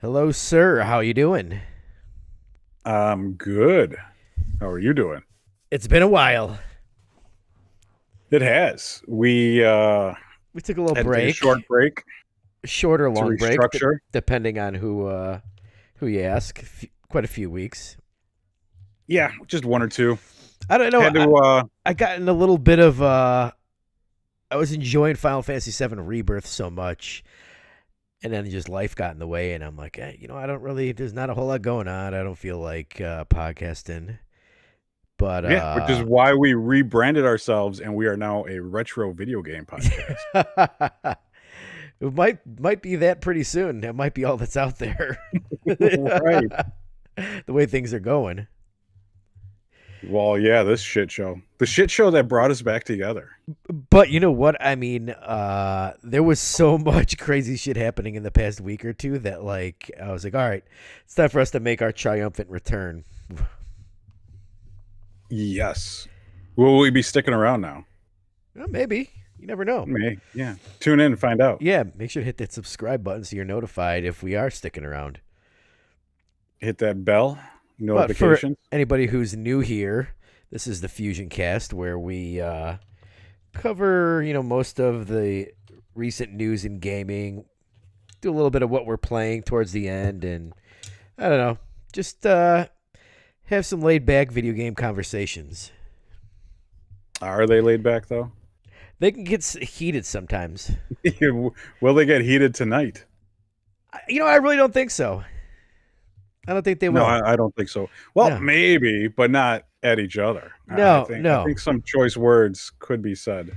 Hello, sir. How you doing? I'm good. How are you doing? It's been a while. It has. We We took a little had to take a break, short break short or to long break, restructure. depending on who you ask. Quite a few weeks. Yeah, just one or two. I don't know. Had to I got in a little bit of. I was enjoying Final Fantasy VII Rebirth so much, and then just life got in the way, and I'm like, I don't really. There's not a whole lot going on. I don't feel like podcasting, but yeah, which is why we rebranded ourselves and we are now a retro video game podcast. it might be that pretty soon. That might be all that's out there. Right. The way things are going. Well, yeah, this shit show. The shit show that brought us back together. But you know what? I mean, there was so much crazy shit happening in the past week or two that, like, I was like, all right, it's time for us to make our triumphant return. Yes. Will we be sticking around now? Well, maybe. You never know. Yeah. Tune in and find out. Yeah, make sure to hit that subscribe button so you're notified if we are sticking around. Hit that bell But for notification. anybody who's new here, this is the FusionCast where we cover, most of the recent news in gaming, do a little bit of what we're playing towards the end, and I don't know, just have some laid back video game conversations. Are they laid back though? They can get heated sometimes. Will they get heated tonight? I really don't think so. I don't think they No, will. I don't think so. Well, No. maybe, but not at each other. No, I no. think some choice words could be said.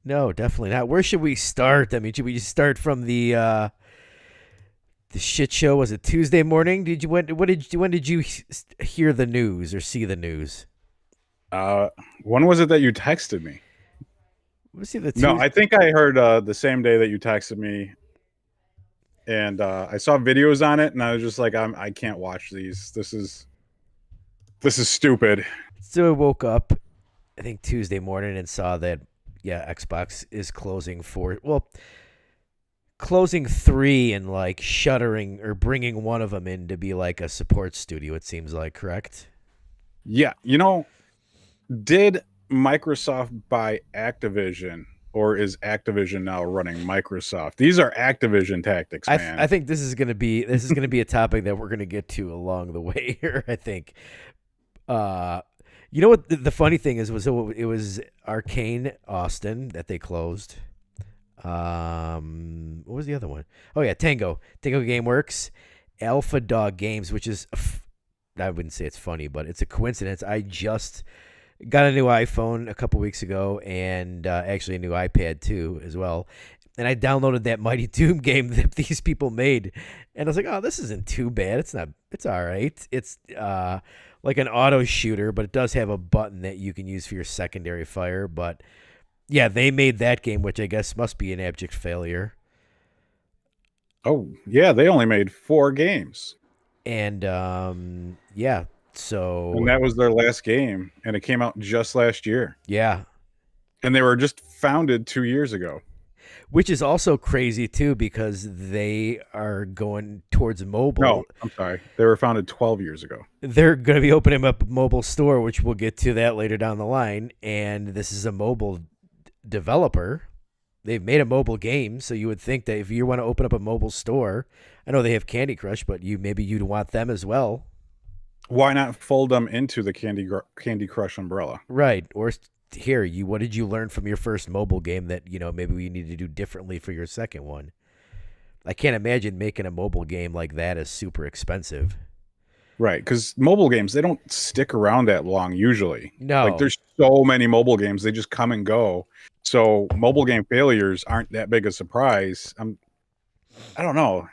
No, definitely not. Where should we start? I mean, should we just start from the shit show? Was it Tuesday morning? When did you hear the news or see the news? When was it that you texted me? Was it the No, Tuesday? I think I heard the same day that you texted me, and I saw videos on it, and I was just like, I can't watch these. This is stupid. So I woke up, I think Tuesday morning, and saw that Xbox is closing three and like shuttering or bringing one of them in to be like a support studio. It seems like, correct? Yeah, did Microsoft buy Activision, or is Activision now running Microsoft? These are Activision tactics, man. I think this is gonna be a topic that we're gonna get to along the way here. I think. You know what the funny thing was it was Arcane Austin that they closed. What was the other one? Oh yeah, Tango GameWorks, Alpha Dog Games, which is I wouldn't say it's funny, but it's a coincidence. I just got a new iPhone a couple weeks ago, and actually a new iPad too as well. And I downloaded that Mighty Doom game that these people made, and I was like, "Oh, this isn't too bad. It's not. It's all right. It's like an auto shooter, but it does have a button that you can use for your secondary fire." But yeah, they made that game, which I guess must be an abject failure. Oh, yeah, they only made 4 games. And yeah, And so that was their last game, and it came out just last year. yeah, And they were just founded 2 years ago. which is also crazy too because they are going towards mobile. No, I'm sorry. They were founded 12 years ago. They're going to be opening up a mobile store, which we'll get to that later down the line. And this is a mobile developer. They've made a mobile game, so you would think that if you want to open up a mobile store, I know they have Candy Crush, but maybe you'd want them as well, Why not fold them into the Candy Crush umbrella? right? Or here, what did you learn from your first mobile game that maybe we need to do differently for your second one? I can't imagine making a mobile game like that is super expensive. Right, because mobile games, they don't stick around that long usually. No, Like, there's so many mobile games, they just come and go. So mobile game failures aren't that big a surprise. I don't know.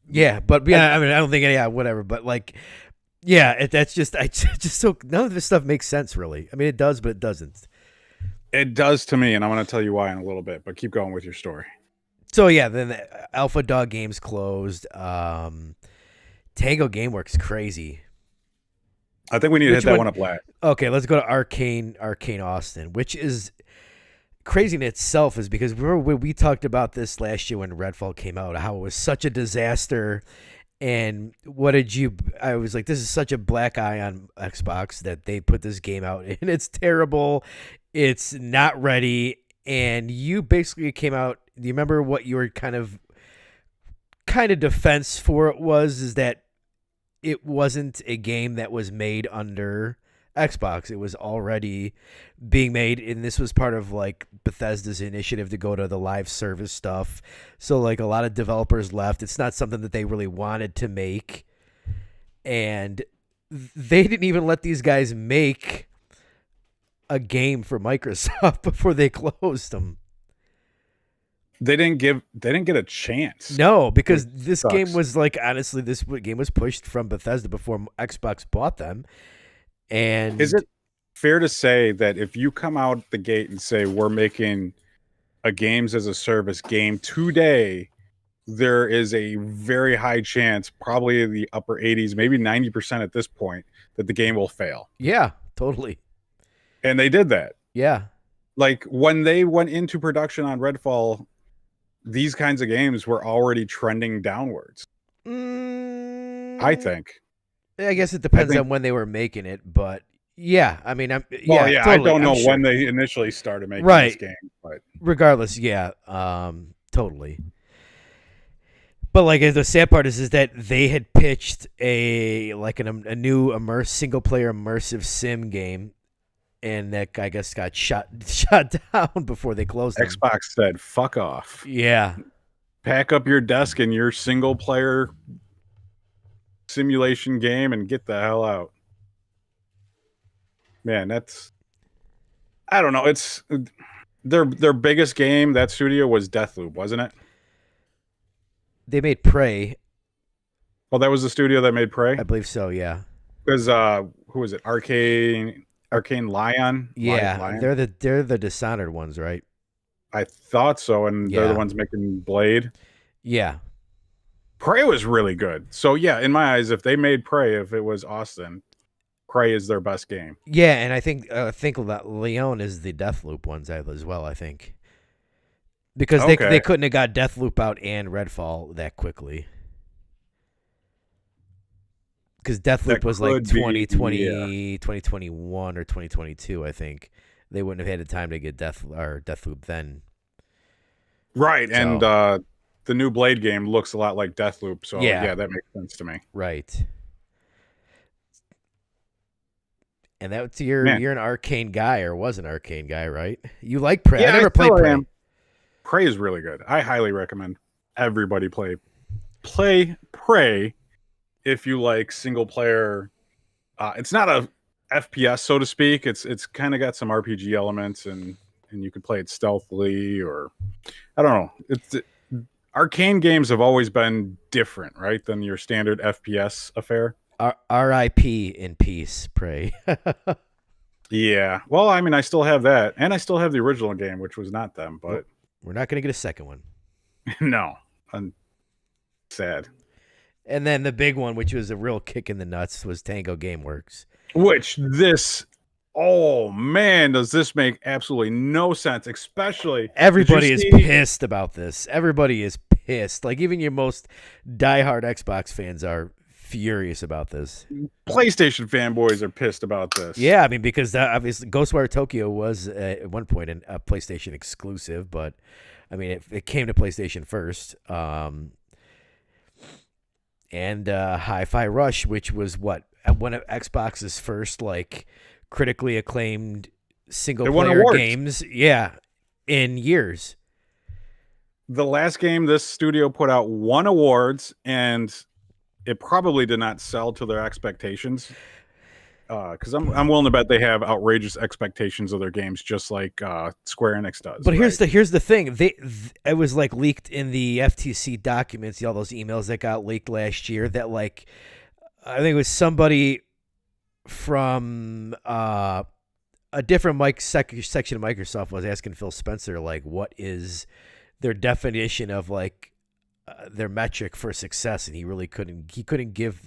yeah, but yeah, I mean, I don't think whatever, but like, yeah, that's just just so none of this stuff makes sense really. I mean, it does, but it doesn't. It does to me, and I'm going to tell you why in a little bit, but keep going with your story. So yeah, then the Alpha Dog Games closed. Tango GameWorks crazy. I think we need to Which hit that one? one up last. Okay, let's go to Arcane Austin, which is crazy in itself is because remember when we talked about this last year when Redfall came out, how it was such a disaster. And what did you? I was like, this is such a black eye on Xbox that they put this game out and it's terrible. It's not ready. And you basically came out. Do you remember what your kind of defense for it was? Is that it wasn't a game that was made under Xbox. It was already being made, and this was part of like Bethesda's initiative to go to the live service stuff. So like a lot of developers left. It's not something that they really wanted to make, and they didn't even let these guys make a game for Microsoft before they closed them. They didn't get a chance. No, because this game was like, honestly, this game was pushed from Bethesda before Xbox bought them. And is it fair to say that if you come out the gate and say we're making a games as a service game today, there is a very high chance, probably in the upper 80s, maybe 90% at this point, that the game will fail? Yeah, totally. And they did that. Yeah. Like when they went into production on Redfall, these kinds of games were already trending downwards. I think. I guess it depends on when they were making it, but yeah, I mean, totally, I don't know when they initially started making this game, but regardless, yeah, totally. But like the sad part is that they had pitched a new single player immersive sim game, and that I guess got shut down before they closed. Xbox said, "Fuck off." Yeah, pack up your desk and your single player simulation game and get the hell out. Man, I don't know. It's their biggest game, that studio, was Deathloop, wasn't it? They made Prey. Well, that was the studio that made Prey? I believe so, yeah. Because who was it? Arcane Lion? Yeah, Lion? they're the Dishonored ones, right? I thought so, and they're the ones making Blade. Yeah. Prey was really good. So yeah, in my eyes, if they made Prey, if it was Austin, Prey is their best game. Yeah, and I think that Leon is the Deathloop ones as well, I think. Because they couldn't have got Deathloop out and Redfall that quickly. Because Deathloop was like 2021 or 2022, I think. They wouldn't have had the time to get Deathloop then. Right, so, and the new Blade game looks a lot like Deathloop, so yeah, that makes sense to me. Right. And that's you're an Arcane guy, or was an Arcane guy, right? You like Prey? Yeah, I never played Prey. Prey is really good. I highly recommend everybody play Prey if you like single player. It's not a FPS, so to speak. It's kind of got some RPG elements, and you can play it stealthily, or I don't know. Arcane games have always been different, right, than your standard FPS affair. R.I.P. in peace, Prey. Yeah. Well, I mean, I still have that, and I still have the original game, which was not them, but we're not going to get a second one. No. I'm sad. And then the big one, which was a real kick in the nuts, was Tango Gameworks. Oh man, does this make absolutely no sense, especially everybody is pissed about this. Everybody is pissed. Like even your most diehard Xbox fans are furious about this. PlayStation fanboys are pissed about this. Yeah, I mean, because obviously Ghostwire Tokyo was at one point a PlayStation exclusive, but I mean, it came to PlayStation first. And Hi-Fi Rush, which was one of Xbox's first like critically acclaimed single player games, in years. The last game this studio put out won awards, and it probably did not sell to their expectations. Because I'm willing to bet they have outrageous expectations of their games, just like Square Enix does. But here's the thing: it was like leaked in the FTC documents, all those emails that got leaked last year. That like, I think it was somebody from a different section of Microsoft was asking Phil Spencer like, what is their definition of like their metric for success, and he couldn't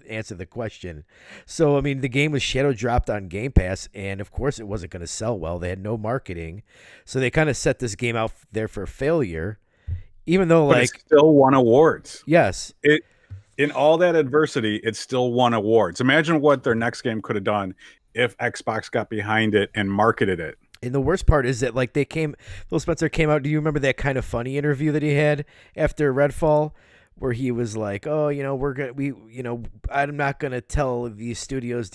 answer the question. So I mean, the game was shadow dropped on Game Pass, and of course it wasn't going to sell well. They had no marketing, so they kind of set this game out there for failure. Even though, But it like, still won awards. yes, It in all that adversity, it still won awards. Imagine what their next game could have done if Xbox got behind it and marketed it. and the worst part is that like Phil Spencer came out. Do you remember that kind of funny interview that he had after Redfall, where he was like, "Oh, I'm not gonna tell these studios,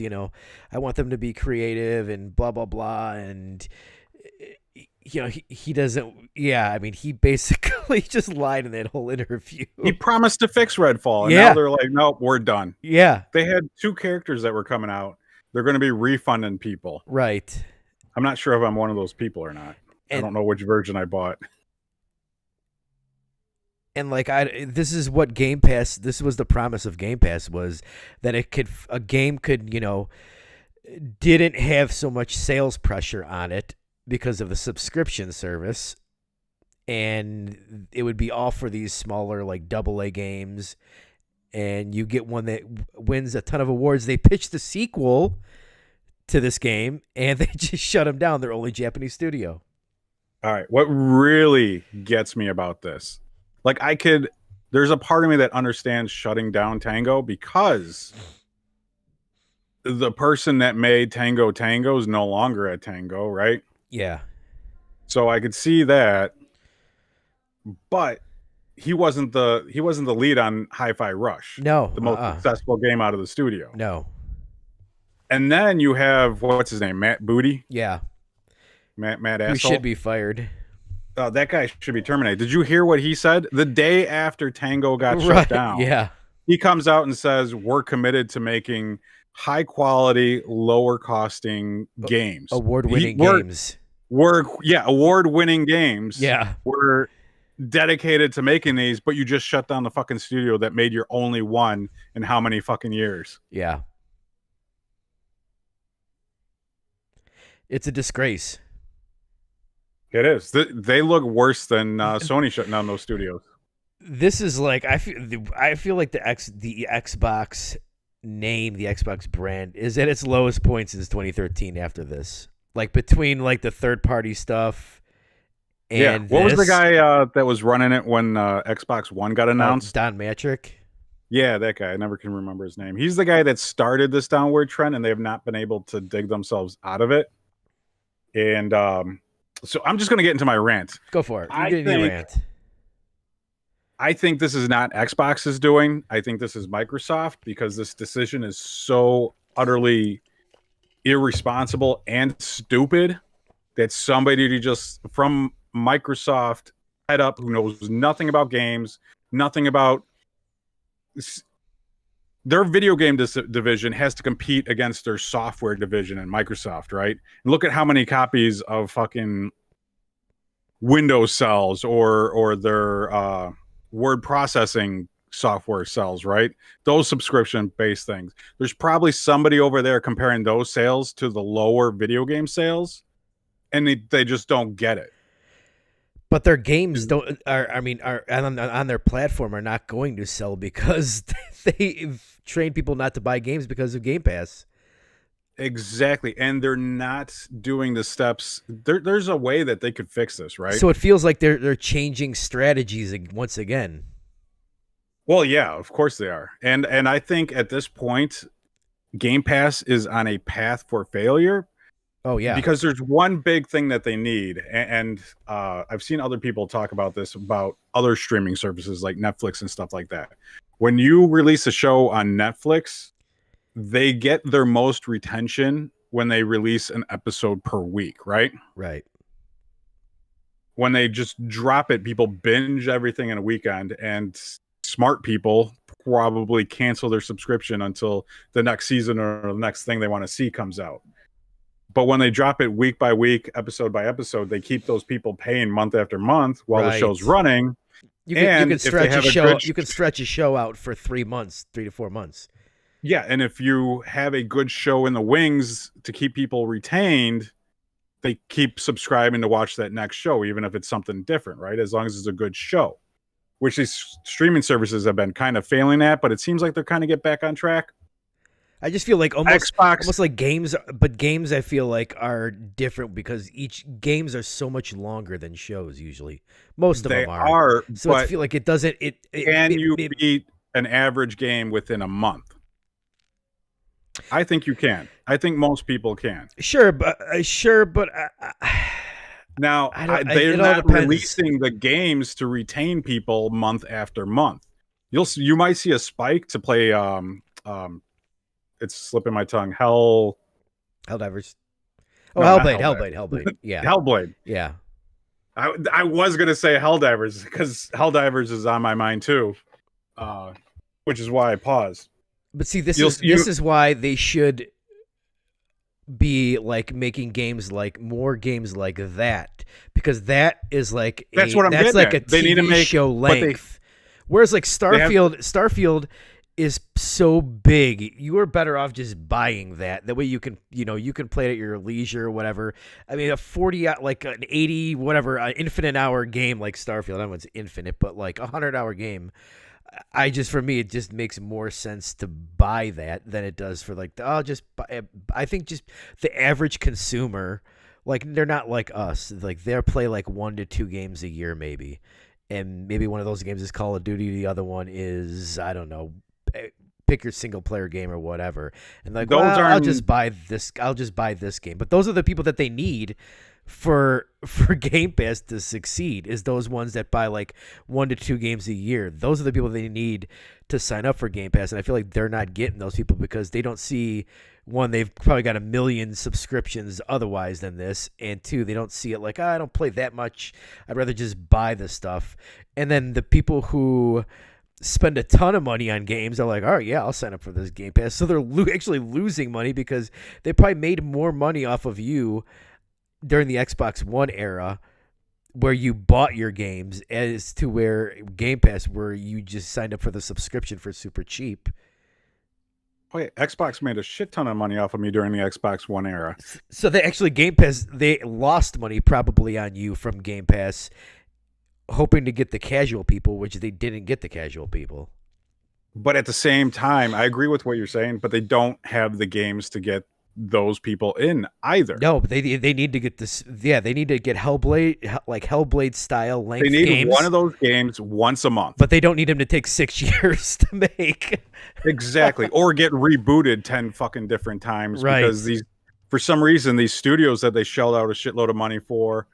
I want them to be creative and blah blah blah," and he doesn't. Yeah, I mean, he basically just lied in that whole interview. He promised to fix Redfall, and Yeah. now they're like, "Nope, we're done." Yeah, They had 2 characters that were coming out. They're going to be refunding people. right. I'm not sure if I'm one of those people or not. I And don't know which version I bought. and like this is what Game Pass. This was the promise of Game Pass, was that a game could didn't have so much sales pressure on it because of the subscription service, and it would be all for these smaller like AA games, and you get one that wins a ton of awards. They pitched the sequel to this game, and they just shut them down. They're only Japanese studio. All right. What really gets me about this, like there's a part of me that understands shutting down Tango because the person that made Tango Tango is no longer at Tango, right? Yeah, So I could see that, but he wasn't the lead on Hi-Fi Rush, no, the most successful game out of the studio. no, And then you have what's his name, Matt Booty, yeah, Matt who asshole. should be fired. That guy should be terminated. Did you hear what he said the day after Tango got shut down? Yeah, He comes out and says, "We're committed to making high quality, lower costing games, award-winning games. Award-winning games. Yeah, We're dedicated to making these, but you just shut down the fucking studio that made your only one in how many fucking years?" yeah. It's a disgrace. It is. They look worse than Sony shutting down those studios. This is like I feel like the Xbox name, the Xbox brand, is at its lowest point since 2013. After this, like between like the third party stuff and what was the guy that was running it when Xbox One got announced? Don Matrick. Yeah, that guy. I never can remember his name. He's the guy that started this downward trend, and they have not been able to dig themselves out of it. And so I'm just going to get into my rant. Go for it. You're getting your rant. I think this is not Xbox's doing. I think this is Microsoft, because this decision is so utterly irresponsible and stupid that somebody from Microsoft head up who knows nothing about games, nothing about their video game division has to compete against their software division in Microsoft, right? And look at how many copies of fucking Windows sells or their word processing software sells, right? Those subscription-based things. There's probably somebody over there comparing those sales to the lower video game sales, and they just don't get it. But their games are on their platform are not going to sell because they've trained people not to buy games because of Game Pass. Exactly. And they're not doing the steps. There's a way that they could fix this, right? So it feels like they're changing strategies once again. Well, yeah, of course they are. And I think at this point, Game Pass is on a path for failure. Oh, yeah. Because there's one big thing that they need. And I've seen other people talk about this, about other streaming services like Netflix and stuff like that. When you release a show on Netflix, they get their most retention when they release an episode per week, right? Right. When they just drop it, people binge everything in a weekend, and smart people probably cancel their subscription until the next season or the next thing they want to see comes out. But when they drop it week by week, episode by episode, they keep those people paying month after month while the show's running. You can stretch a show. You can stretch a show out for 3 months, 3 to 4 months. Yeah, and if you have a good show in the wings to keep people retained, they keep subscribing to watch that next show, even if it's something different, right? As long as it's a good show. which these streaming services have been kind of failing at, but it seems like they're kind of get back on track. I just feel like Xbox, almost like games, but games I feel like are different because each games are so much longer than shows. Usually, most of they them are. So I but feel like it doesn't. can you beat an average game within a month? I think you can. I think most people can. Sure, but Now they're not releasing the games to retain people month after month. You might see a spike to play. It's slipping my tongue. Helldivers. Oh, no, Hellblade. Yeah, Hellblade. Yeah. I was gonna say Helldivers because Helldivers is on my mind too, which is why I paused. But see, this is why they should be like making games like more games like that, because that is like that's what I'm getting like at. A TV show length. Whereas like Starfield is so big, you are better off just buying that. That way you can play it at your leisure or whatever. I mean, a 40 like an 80 whatever infinite hour game like Starfield. I don't know if it's infinite, but like 100-hour game. For me, it just makes more sense to buy that than it does for like I think just the average consumer, like they're not like us. Like they'll play like 1 to 2 games a year maybe. And maybe one of those games is Call of Duty. The other one is, I don't know, pick your single player game or whatever. And like, I'll just buy this game. But those are the people that they need for Game Pass to succeed, is those ones that buy like 1 to 2 games a year. Those are the people they need to sign up for Game Pass. And I feel like they're not getting those people because they don't see, one, they've probably got 1 million subscriptions otherwise than this, and 2, they don't see it like, I don't play that much, I'd rather just buy this stuff. And then the people who spend a ton of money on games are like, all right, yeah, I'll sign up for this Game Pass. So they're actually losing money because they probably made more money off of you during the Xbox One era where you bought your games, as to where Game Pass, where you just signed up for the subscription for super cheap. Oh, yeah. Xbox made a shit ton of money off of me during the Xbox One era. So they actually, Game Pass, they lost money probably on you from Game Pass, hoping to get the casual people, which they didn't get the casual people. But at the same time, I agree with what you're saying, but they don't have the games to get those people in either. No, but they need to get this. Yeah, they need to get Hellblade style length. They need games, one of those games once a month. But they don't need them to take 6 years to make. Exactly, or get rebooted 10 fucking different times, right? Because for some reason, these studios that they shelled out a shitload of money for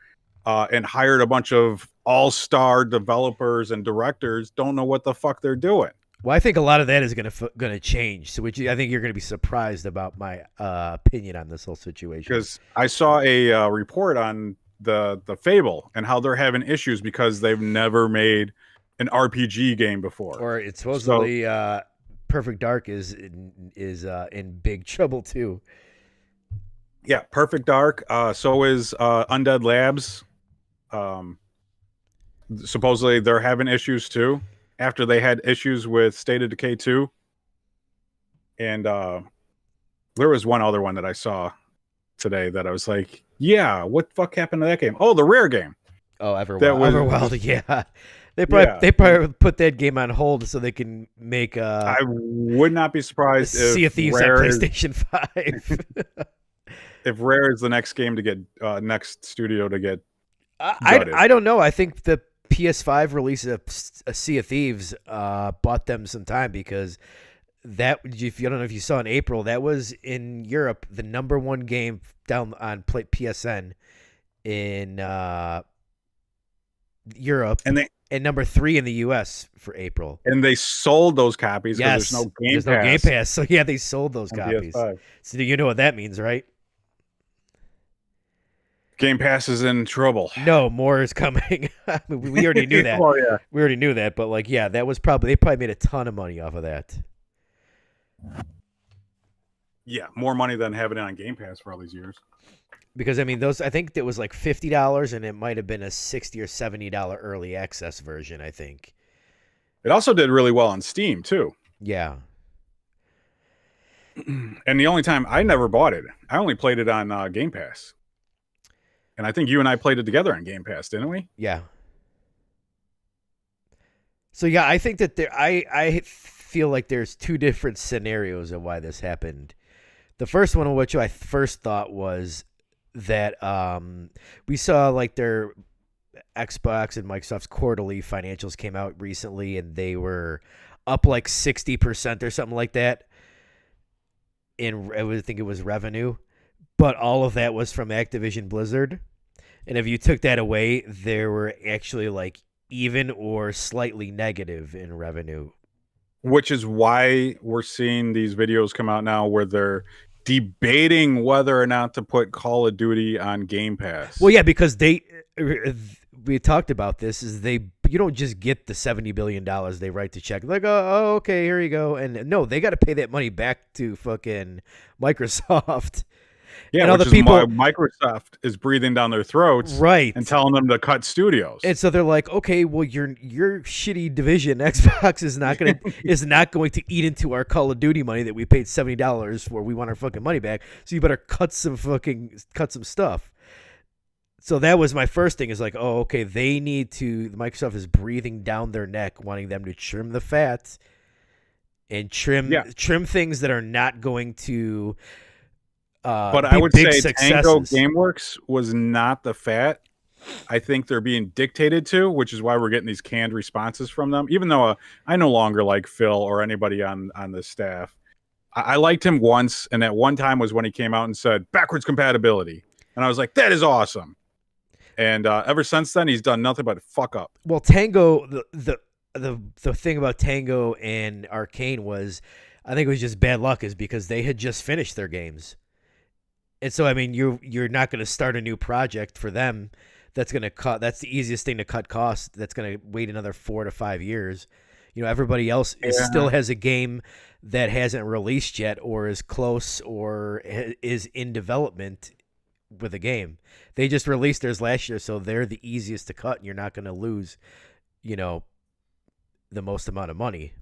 and hired a bunch of all-star developers and directors don't know what the fuck they're doing. Well, I think a lot of that is going to change. So, I think you're going to be surprised about my opinion on this whole situation. Because I saw a report on the Fable and how they're having issues because they've never made an RPG game before. Or it's supposedly Perfect Dark is in big trouble too. Yeah, Perfect Dark. So is Undead Labs. Supposedly they're having issues too, after they had issues with State of Decay 2. And there was one other one that I saw today that I was like, yeah, what the fuck happened to that game? Oh, the Rare game. Oh, Everwild, yeah. They probably put that game on hold so they can make I would not be surprised if Sea of Thieves on PlayStation 5. If Rare is the next game to get next studio to get I don't know. I think the PS5 release of a Sea of Thieves bought them some time, because that, if you don't know if you saw in April, that was in Europe the #1 game down on PSN in Europe, and number 3 in the US for April. And they sold those copies because there's no Game Pass. So yeah, they sold those copies. PS5. So you know what that means, right? Game Pass is in trouble. No, more is coming. We already knew that. Oh, yeah. We already knew that, but like, yeah, that was they probably made a ton of money off of that. Yeah, more money than having it on Game Pass for all these years. Because I mean, I think it was like $50, and it might have been a $60 or $70 early access version, I think. It also did really well on Steam too. Yeah. And the only time I never bought it, I only played it on Game Pass. And I think you and I played it together on Game Pass, didn't we? Yeah. So yeah, I think that I feel like there's two different scenarios of why this happened. The first one, which I first thought was that we saw like their Xbox and Microsoft's quarterly financials came out recently, and they were up like 60% or something like that. I think it was revenue, but all of that was from Activision Blizzard. And if you took that away, they were actually like even or slightly negative in revenue. Which is why we're seeing these videos come out now where they're debating whether or not to put Call of Duty on Game Pass. Well, yeah, because we talked about this is you don't just get the $70 billion they write to check like oh okay here you go, and no, they got to pay that money back to fucking Microsoft. Yeah, and which other is people, why Microsoft is breathing down their throats, right, and telling them to cut studios. and so they're like, okay, well your shitty division Xbox is not going to eat into our Call of Duty money that we paid $70 for. We want our fucking money back, so you better cut some stuff. So that was my first thing is like, oh, okay, Microsoft is breathing down their neck, wanting them to trim the fat and trim things that are not going to but be I would big say successes. Tango GameWorks was not the fat. I think they're being dictated to, which is why we're getting these canned responses from them. Even though I no longer like Phil or anybody on the staff. I liked him once, and that one time was when he came out and said backwards compatibility, and I was like, that is awesome. And ever since then, he's done nothing but fuck up. Well, Tango, the thing about Tango and Arcane was, I think it was just bad luck, is because they had just finished their games, and so I mean, you're not going to start a new project for them. That's going to cut. That's the easiest thing to cut costs. That's going to wait another 4 to 5 years. You know, everybody else still has a game that hasn't released yet, or is close, or is in development with a game. They just released theirs last year, so they're the easiest to cut, and you're not going to lose, the most amount of money.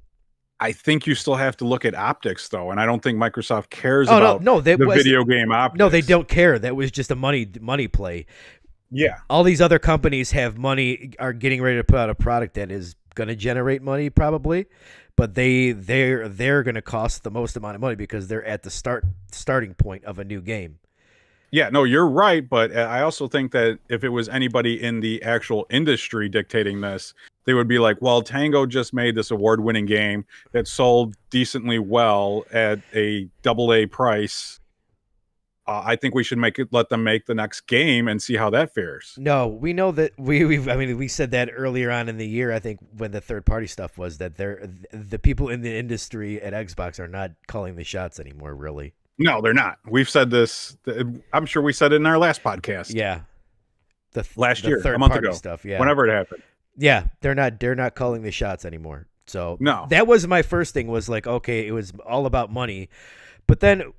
I think you still have to look at optics, though, and I don't think Microsoft cares about the video game optics. No, they don't care. That was just a money play. Yeah. All these other companies have money, are getting ready to put out a product that is going to generate money probably, but they're going to cost the most amount of money because they're at the starting point of a new game. Yeah, no, you're right, but I also think that if it was anybody in the actual industry dictating this, they would be like, well, Tango just made this award-winning game that sold decently well at a AA price. I think we should let them make the next game and see how that fares. No, we know that we said that earlier on in the year. I think when the third-party stuff was that the people in the industry at Xbox are not calling the shots anymore, really. No, they're not. We've said this. I'm sure we said it in our last podcast. Yeah, last year, a month ago, stuff. Yeah, whenever it happened. Yeah, they're not calling the shots anymore. So no, that was my first thing. Was like, okay, it was all about money, but then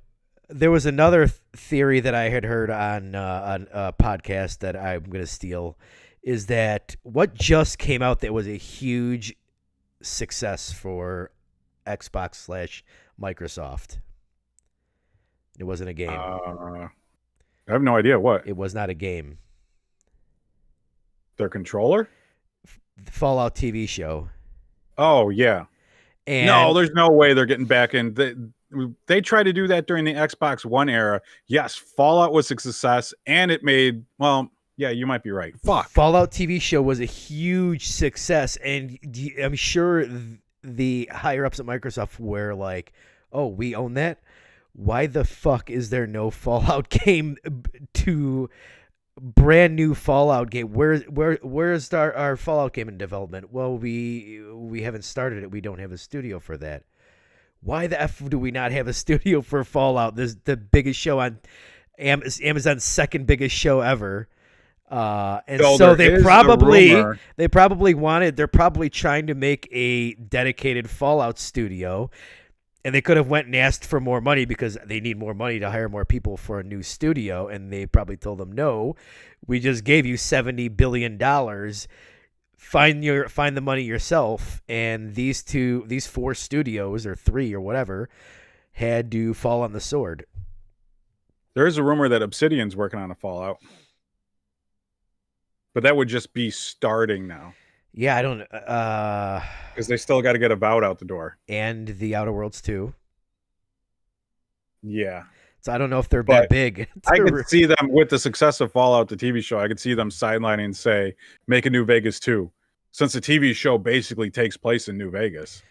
there was another theory that I had heard on a podcast that I'm going to steal. Is that what just came out that was a huge success for Xbox / Microsoft? It wasn't a game. I have no idea what. It was not a game. Their controller? The Fallout TV show. Oh, yeah. And no, there's no way they're getting back in. They tried to do that during the Xbox One era. Yes, Fallout was a success, and it made, well, yeah, you might be right. Fuck. Fallout TV show was a huge success, and I'm sure the higher-ups at Microsoft were like, oh, we own that? Why the fuck is there no Fallout game brand new Fallout game? Where's our Fallout game in development? Well, we haven't started it. We don't have a studio for that. Why the F do we not have a studio for Fallout? This is the biggest show on Amazon's second biggest show ever. And so they're probably trying to make a dedicated Fallout studio. And they could have went and asked for more money because they need more money to hire more people for a new studio. And they probably told them, no, we just gave you $70 billion. Find the money yourself. And these 4 studios, or 3 or whatever, had to fall on the sword. There is a rumor that Obsidian's working on a Fallout. But that would just be starting now. Yeah, I don't. because they still got to get Avowed out the door. And the Outer Worlds too. Yeah, So I don't know if they're that but big. I could see them with the success of Fallout, the TV show. I could see them sidelining and say, make a New Vegas 2, since the TV show basically takes place in New Vegas.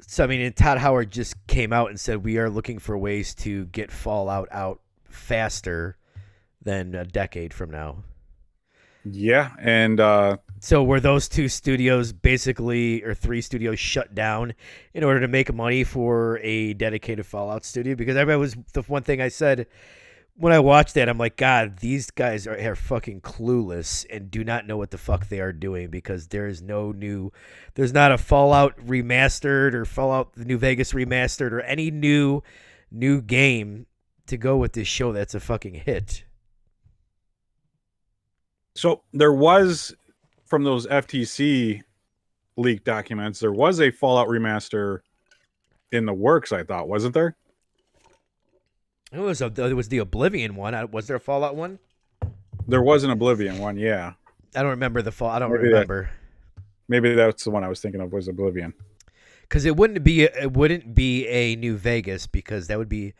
So I mean, and Todd Howard just came out and said we are looking for ways to get Fallout out faster than a decade from now. Yeah, and So were those two studios basically, or three studios, shut down in order to make money for a dedicated Fallout studio? Because everybody was the one thing I said when I watched that. I'm like, God, these guys are fucking clueless and do not know what the fuck they are doing, because there's not a Fallout remastered or Fallout New Vegas remastered or any new game to go with this show that's a fucking hit. so there was, from those FTC leaked documents, there was a Fallout remaster in the works, I thought, wasn't there? It was the Oblivion one. Was there a Fallout one? There was an Oblivion one, yeah. I don't remember the fall. I don't Maybe remember. Maybe that's the one I was thinking of, was Oblivion. Because it wouldn't be a New Vegas, because that would be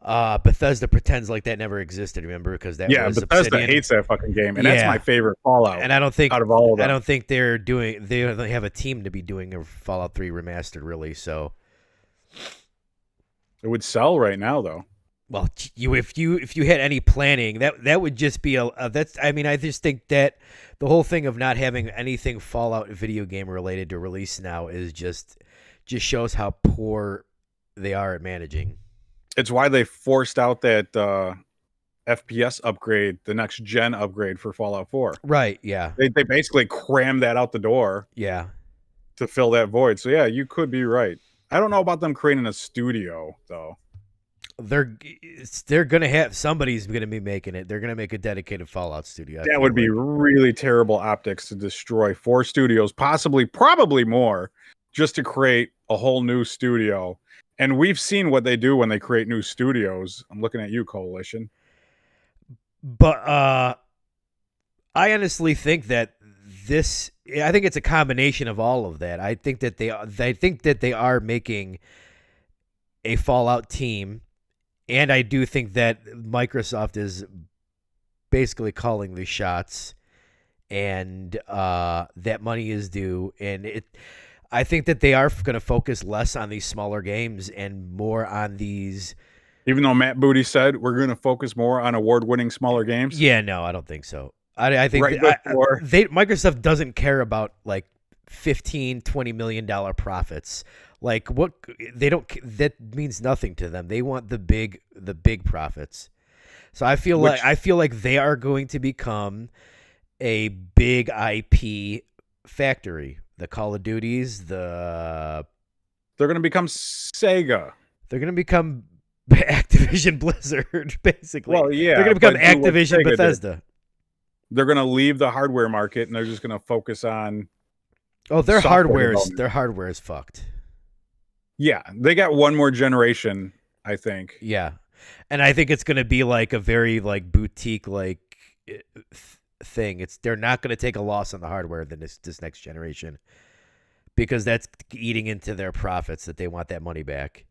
Bethesda pretends like that never existed. Remember, because that was Bethesda Obsidian. hates that fucking game, and that's my favorite Fallout. And I don't think out of all of them. I don't think they don't have a team to be doing a Fallout 3 remastered, really. So It would sell right now, though. well, if you had any planning, that would just be that's. I mean, I just think that the whole thing of not having anything Fallout video game related to release now is just shows how poor they are at managing. It's why they forced out that FPS upgrade, the next gen upgrade for Fallout 4. Right? Yeah. They basically crammed that out the door Yeah. to fill that void. So yeah, you could be right. I don't know about them creating a studio though. They're gonna have somebody's gonna be making it. They're gonna make a dedicated Fallout studio. That would be really terrible optics to destroy 4 studios, probably more, just to create a whole new studio. And we've seen what they do when they create new studios. I'm looking at you, Coalition. But I honestly think that I think it's a combination of all of that. I think that they are making a Fallout team, and I do think that Microsoft is basically calling the shots, and that money is due. And I think that they are going to focus less on these smaller games and more on these. Even though Matt Booty said we're going to focus more on award-winning smaller games. Yeah, no, I don't think so. I think Microsoft doesn't care about like $15-20 million profits. Like what they don't, that means nothing to them. They want the big profits. So I feel like they are going to become a big IP factory. The Call of Duties, they're going to become Sega. They're going to become Activision Blizzard, basically. Well, yeah, they're going to become Activision Bethesda. They're going to leave the hardware market and they're just going to focus on. Oh, their hardware is fucked. Yeah, they got one more generation, I think. Yeah, and I think it's going to be like a very like boutique like thing. They're not going to take a loss on the hardware this next generation, because that's eating into their profits that they want that money back.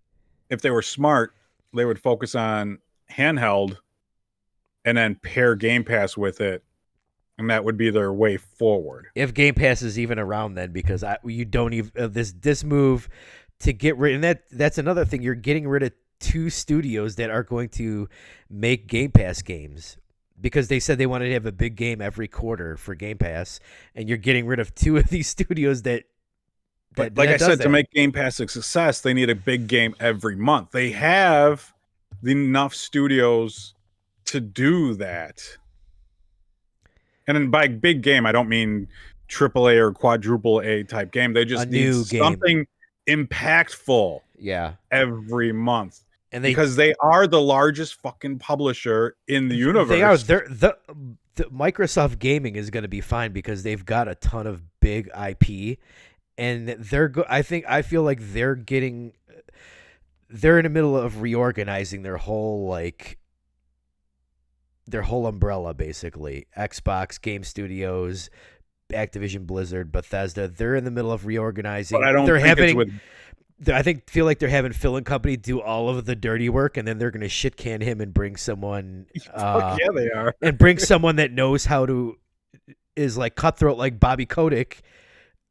If they were smart, they would focus on handheld and then pair Game Pass with it, and that would be their way forward. If Game Pass is even around then, because you don't even this move to get rid, and that's another thing. You're getting rid of 2 studios that are going to make Game Pass games, because they said they wanted to have a big game every quarter for Game Pass, and you're getting rid of 2 of these studios that. But like I said, to make Game Pass a success, they need a big game every month. They have enough studios to do that. And then by big game, I don't mean AAA or quadruple A type game. They just need something impactful. Yeah. Every month. And because they are the largest fucking publisher in the universe. They are. The Microsoft Gaming is going to be fine because they've got a ton of big IP. And I feel like they're in the middle of reorganizing their whole umbrella, basically. Xbox, Game Studios, Activision Blizzard, Bethesda. They're in the middle of But reorganizing. I don't They're think it's having with. I think feel like they're having Phil and company do all of the dirty work, and then they're gonna shit can him and bring someone Fuck yeah, they are. that knows how to is like cutthroat like Bobby Kotick.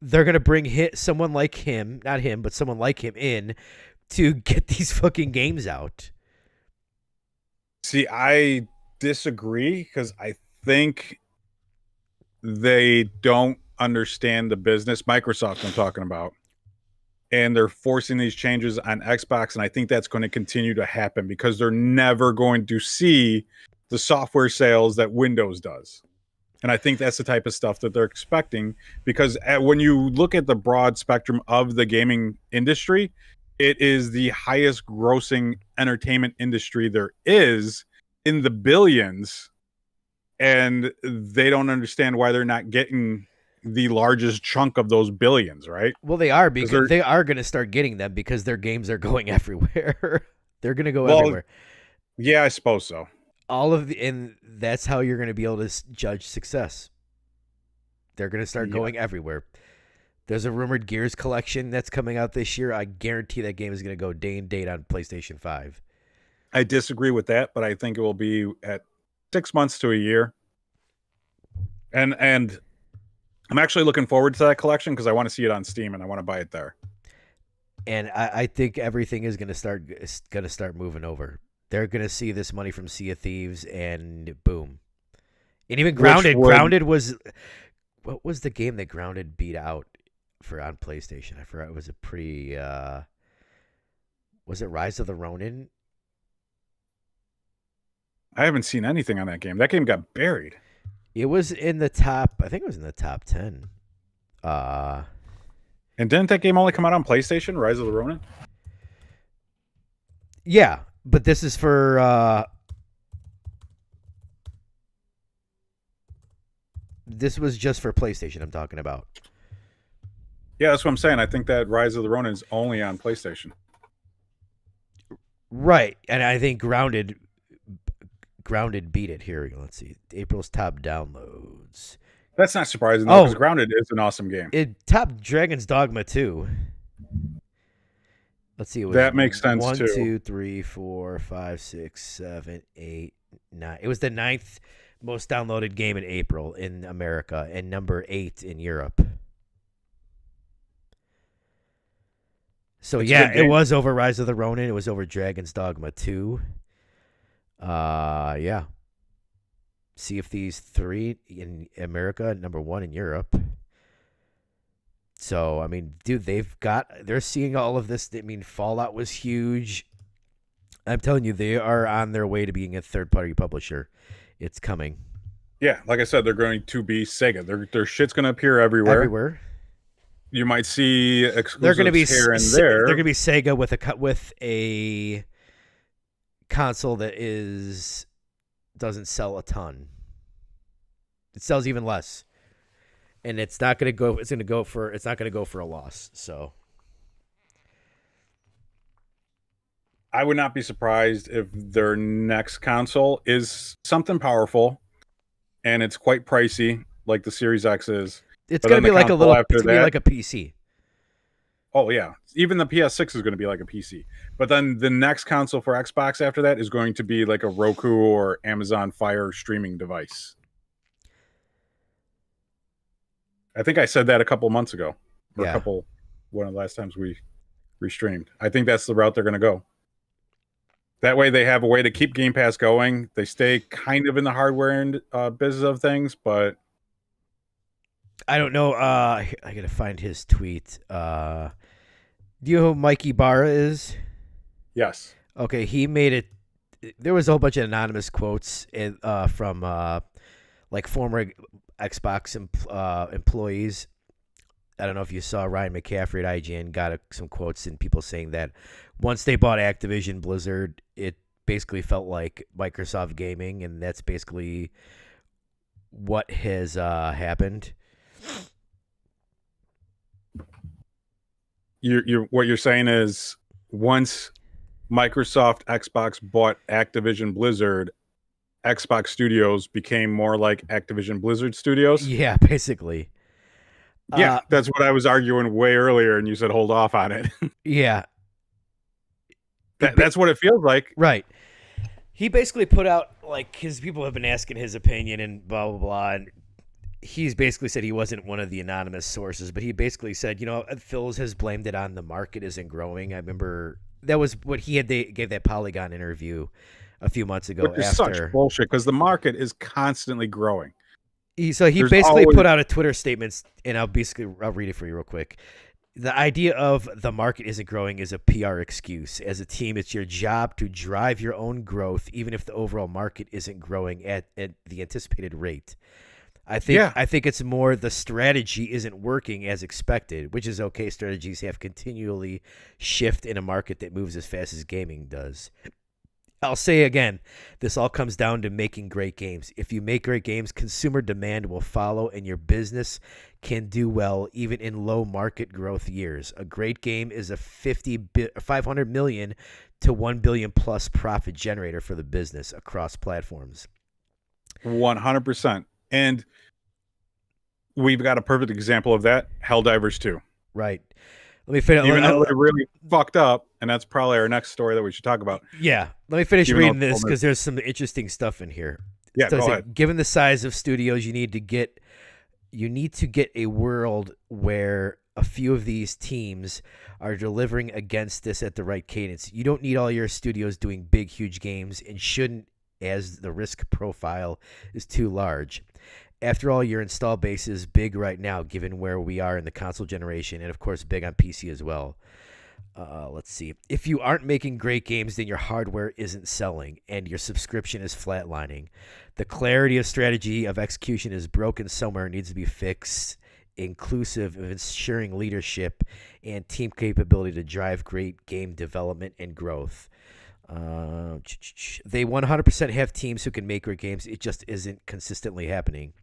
They're gonna bring someone like him, not him, but someone like him in to get these fucking games out. See, I disagree because I think they don't understand the business. Microsoft, I'm talking about. And they're forcing these changes on Xbox. And I think that's going to continue to happen because they're never going to see the software sales that Windows does. And I think that's the type of stuff that they're expecting because when you look at the broad spectrum of the gaming industry, it is the highest grossing entertainment industry there is in the billions. And they don't understand why they're not getting the largest chunk of those billions, right? Well, they are because they are going to start getting them because their games are going everywhere. They're going to go everywhere. Yeah, I suppose so. And that's how you're going to be able to judge success. They're going to start going everywhere. There's a rumored Gears collection that's coming out this year. I guarantee that game is going to go day and date on PlayStation 5. I disagree with that, but I think it will be at 6 months to a year. And I'm actually looking forward to that collection because I want to see it on Steam and I want to buy it there. And I think everything is going to start moving over. They're going to see this money from Sea of Thieves and boom. And even Grounded. Grounded was what was the game that Grounded beat out on PlayStation? I forgot. It was a pretty. Was it Rise of the Ronin? I haven't seen anything on that game. That game got buried. It was in the top. I think it was in the top 10. And didn't that game only come out on PlayStation? Rise of the Ronin. Yeah, but this is for. This was just for PlayStation. I'm talking about. Yeah, that's what I'm saying. I think that Rise of the Ronin is only on PlayStation. Right, and I think Grounded beat it. Here we go. Let's see. April's top downloads. That's not surprising, though, because Grounded is an awesome game. It topped Dragon's Dogma 2. Let's see. It was that makes sense, 1, too. 2, 3, 4, 5, 6, 7, 8, 9. It was the 9th most downloaded game in April in America and number 8 in Europe. So, it was over Rise of the Ronin. It was over Dragon's Dogma 2. Yeah. Sea of Thieves 3 in America, number 1 in Europe. So, I mean, dude, they're seeing all of this. I mean, Fallout was huge. I'm telling you, they are on their way to being a third-party publisher. It's coming. Yeah, like I said, they're going to be Sega. Their shit's going to appear everywhere. You might see exclusives here and there. They're going to be Sega with a console that doesn't sell a ton. It sells even less, and it's not going to go. It's not going to go for a loss. So, I would not be surprised if their next console is something powerful, and it's quite pricey, like the Series X is. It's going to be like a little. It's going to be like a PC. Oh yeah, even the PS6 is going to be like a PC. But then the next console for Xbox after that is going to be like a Roku or Amazon Fire streaming device. I think I said that a couple months ago, or one of the last times we restreamed. I think that's the route they're going to go. That way, they have a way to keep Game Pass going. They stay kind of in the hardware and business of things, but I don't know. I gotta find his tweet. Do you know who Mikey Barra is? Yes. Okay, he made it. There was a whole bunch of anonymous quotes from like former Xbox employees. I don't know if you saw Ryan McCaffrey at IGN got some quotes and people saying that once they bought Activision Blizzard, it basically felt like Microsoft Gaming, and that's basically what has happened. What you're saying is once Microsoft Xbox bought Activision Blizzard, Xbox Studios became more like Activision Blizzard Studios. Yeah, basically. Yeah, Uh, that's what I was arguing way earlier, and you said hold off on it. yeah, That's what it feels like. right. He basically put out like his people have been asking his opinion and blah blah blah, and he's basically said he wasn't one of the anonymous sources, but he basically said, Phil's has blamed it on the market isn't growing. I remember that was what they gave that Polygon interview a few months Which ago is such after bullshit because the market is constantly growing. he There's basically always put out a Twitter statement, and I'll read it for you real quick. The idea of the market isn't growing is a PR excuse. As a team, it's your job to drive your own growth, even if the overall market isn't growing at the anticipated rate. yeah, I think it's more the strategy isn't working as expected, which is okay. Strategies have continually shift in a market that moves as fast as gaming does. I'll say again, this all comes down to making great games. If you make great games, consumer demand will follow and your business can do well even in low market growth years. A great game is a 500 million to 1 billion plus profit generator for the business across platforms. 100%. And we've got a perfect example of that. Helldivers 2. Right. Let me finish. Even though they really fucked up, and that's probably our next story that we should talk about. Yeah, let me finish Even though reading this it's- because there's some interesting stuff in here. Yeah, So go say, ahead. given the size of studios, you need to get a world where a few of these teams are delivering against this at the right cadence. You don't need all your studios doing big, huge games, and shouldn't, as the risk profile is too large. After all, your install base is big right now, given where we are in the console generation, and of course, big on PC as well. Let's see. If you aren't making great games, then your hardware isn't selling and your subscription is flatlining. The clarity of strategy of execution is broken somewhere and needs to be fixed, inclusive of ensuring leadership and team capability to drive great game development and growth. They 100% have teams who can make great games. It just isn't consistently happening.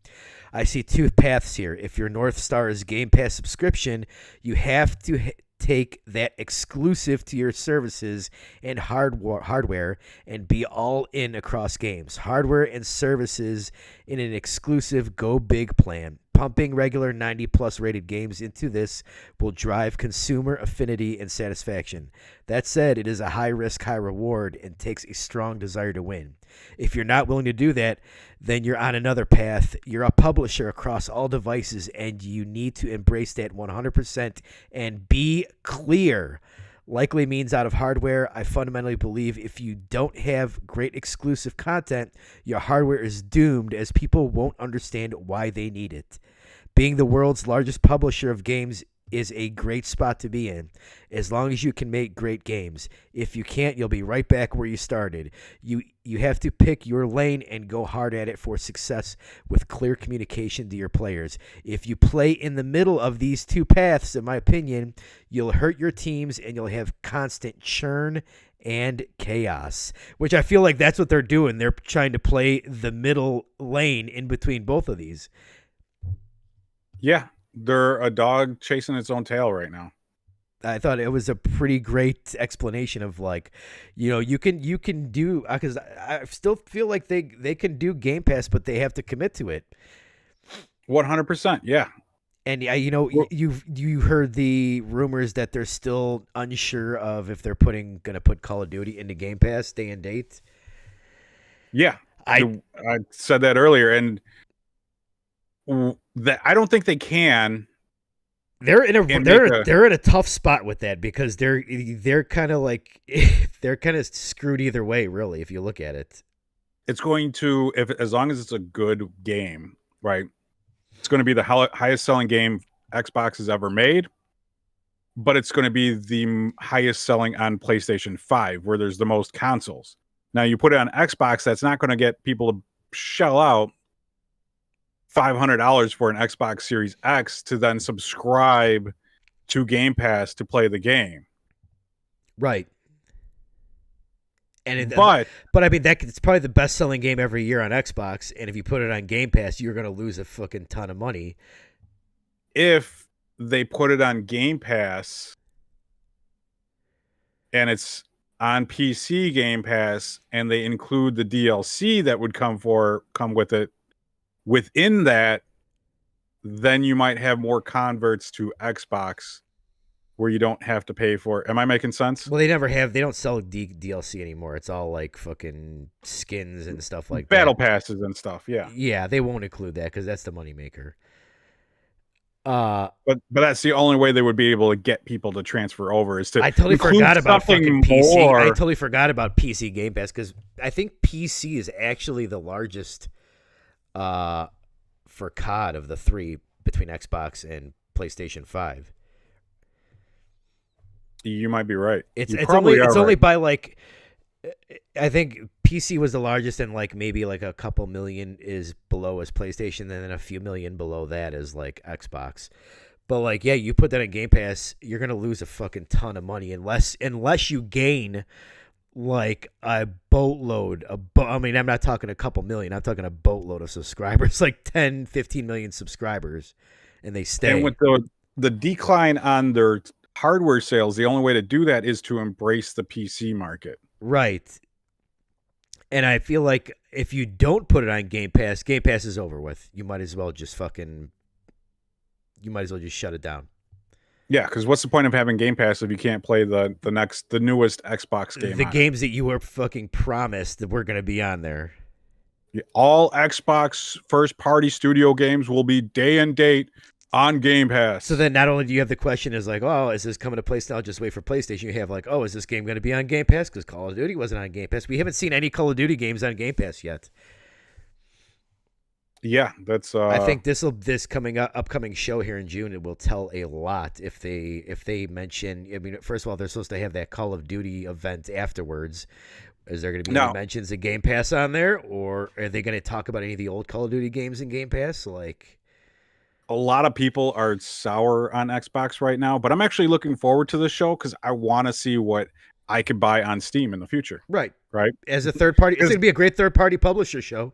I see two paths here. If your North Star is Game Pass subscription, you have to take that exclusive to your services and hardware and be all in across games, hardware and services in an exclusive go big plan. Pumping regular 90 plus rated games into this will drive consumer affinity and satisfaction. That said, it is a high risk, high reward and takes a strong desire to win. If you're not willing to do that, then you're on another path. You're a publisher across all devices and you need to embrace that 100% and be clear. Likely means out of hardware. I fundamentally believe if you don't have great exclusive content, your hardware is doomed as people won't understand why they need it. Being the world's largest publisher of games is a great spot to be in, as long as you can make great games. If you can't, you'll be right back where you started. You have to pick your lane and go hard at it for success with clear communication to your players. If you play in the middle of these two paths, in my opinion, you'll hurt your teams and you'll have constant churn and chaos, which I feel like that's what they're doing. They're trying to play the middle lane in between both of these. Yeah, they're a dog chasing its own tail right now. I thought it was a pretty great explanation of like, you can do, because I still feel like they can do Game Pass, but they have to commit to it. 100%. Yeah. And you heard the rumors that they're still unsure of if they're gonna put Call of Duty into Game Pass day and date. Yeah. I said that earlier, and that I don't think they can. They're in a tough spot with that because they're kind of like they're kind of screwed either way, really, if you look at it. It's going to, as long as it's a good game, right? It's going to be the highest selling game Xbox has ever made, but it's going to be the highest selling on PlayStation 5, where there's the most consoles. Now, you put it on Xbox, that's not going to get people to shell out $500 for an Xbox Series X to then subscribe to Game Pass to play the game. Right. But I mean, it's probably the best selling game every year on Xbox. And if you put it on Game Pass, you're going to lose a fucking ton of money. If they put it on Game Pass and it's on PC Game Pass and they include the DLC that would come with it, within that, then you might have more converts to Xbox where you don't have to pay for it. Am I making sense? Well, they don't sell DLC anymore. It's all like fucking skins and stuff like Battle that. passes and stuff, yeah. Yeah, they won't include that because that's the moneymaker. But that's the only way they would be able to get people to transfer over is to I totally include forgot about fucking something PC. more. I totally forgot about PC Game Pass because I think PC is actually the largest for COD of the three between Xbox and PlayStation 5. You might be right. It's probably only by like I think PC was the largest and like maybe like a couple million is below as PlayStation and then a few million below that is like Xbox. But like yeah, you put that in Game Pass, you're going to lose a fucking ton of money unless you gain like a boatload I mean, I'm not talking a couple million. I'm talking a boatload of subscribers, like 10, 15 million subscribers and they stay. And with the decline on their hardware sales, the only way to do that is to embrace the PC market. Right. And I feel like if you don't put it on Game Pass is over with. You might as well just shut it down. Yeah, because what's the point of having Game Pass if you can't play the newest Xbox game? The games that you were fucking promised that were going to be on there. All Xbox first-party studio games will be day and date on Game Pass. So then not only do you have the question is like, oh, is this coming to PlayStation? I'll just wait for PlayStation. You have like, oh, is this game going to be on Game Pass? Because Call of Duty wasn't on Game Pass. We haven't seen any Call of Duty games on Game Pass yet. Yeah, that's. I think this upcoming show here in June, it will tell a lot if they mention. I mean, first of all, they're supposed to have that Call of Duty event afterwards. Is there going to be any mentions of Game Pass on there, or are they going to talk about any of the old Call of Duty games in Game Pass? Like. A lot of people are sour on Xbox right now, but I'm actually looking forward to the show because I want to see what I could buy on Steam in the future. Right. As a third party, it's going to be a great third party publisher show.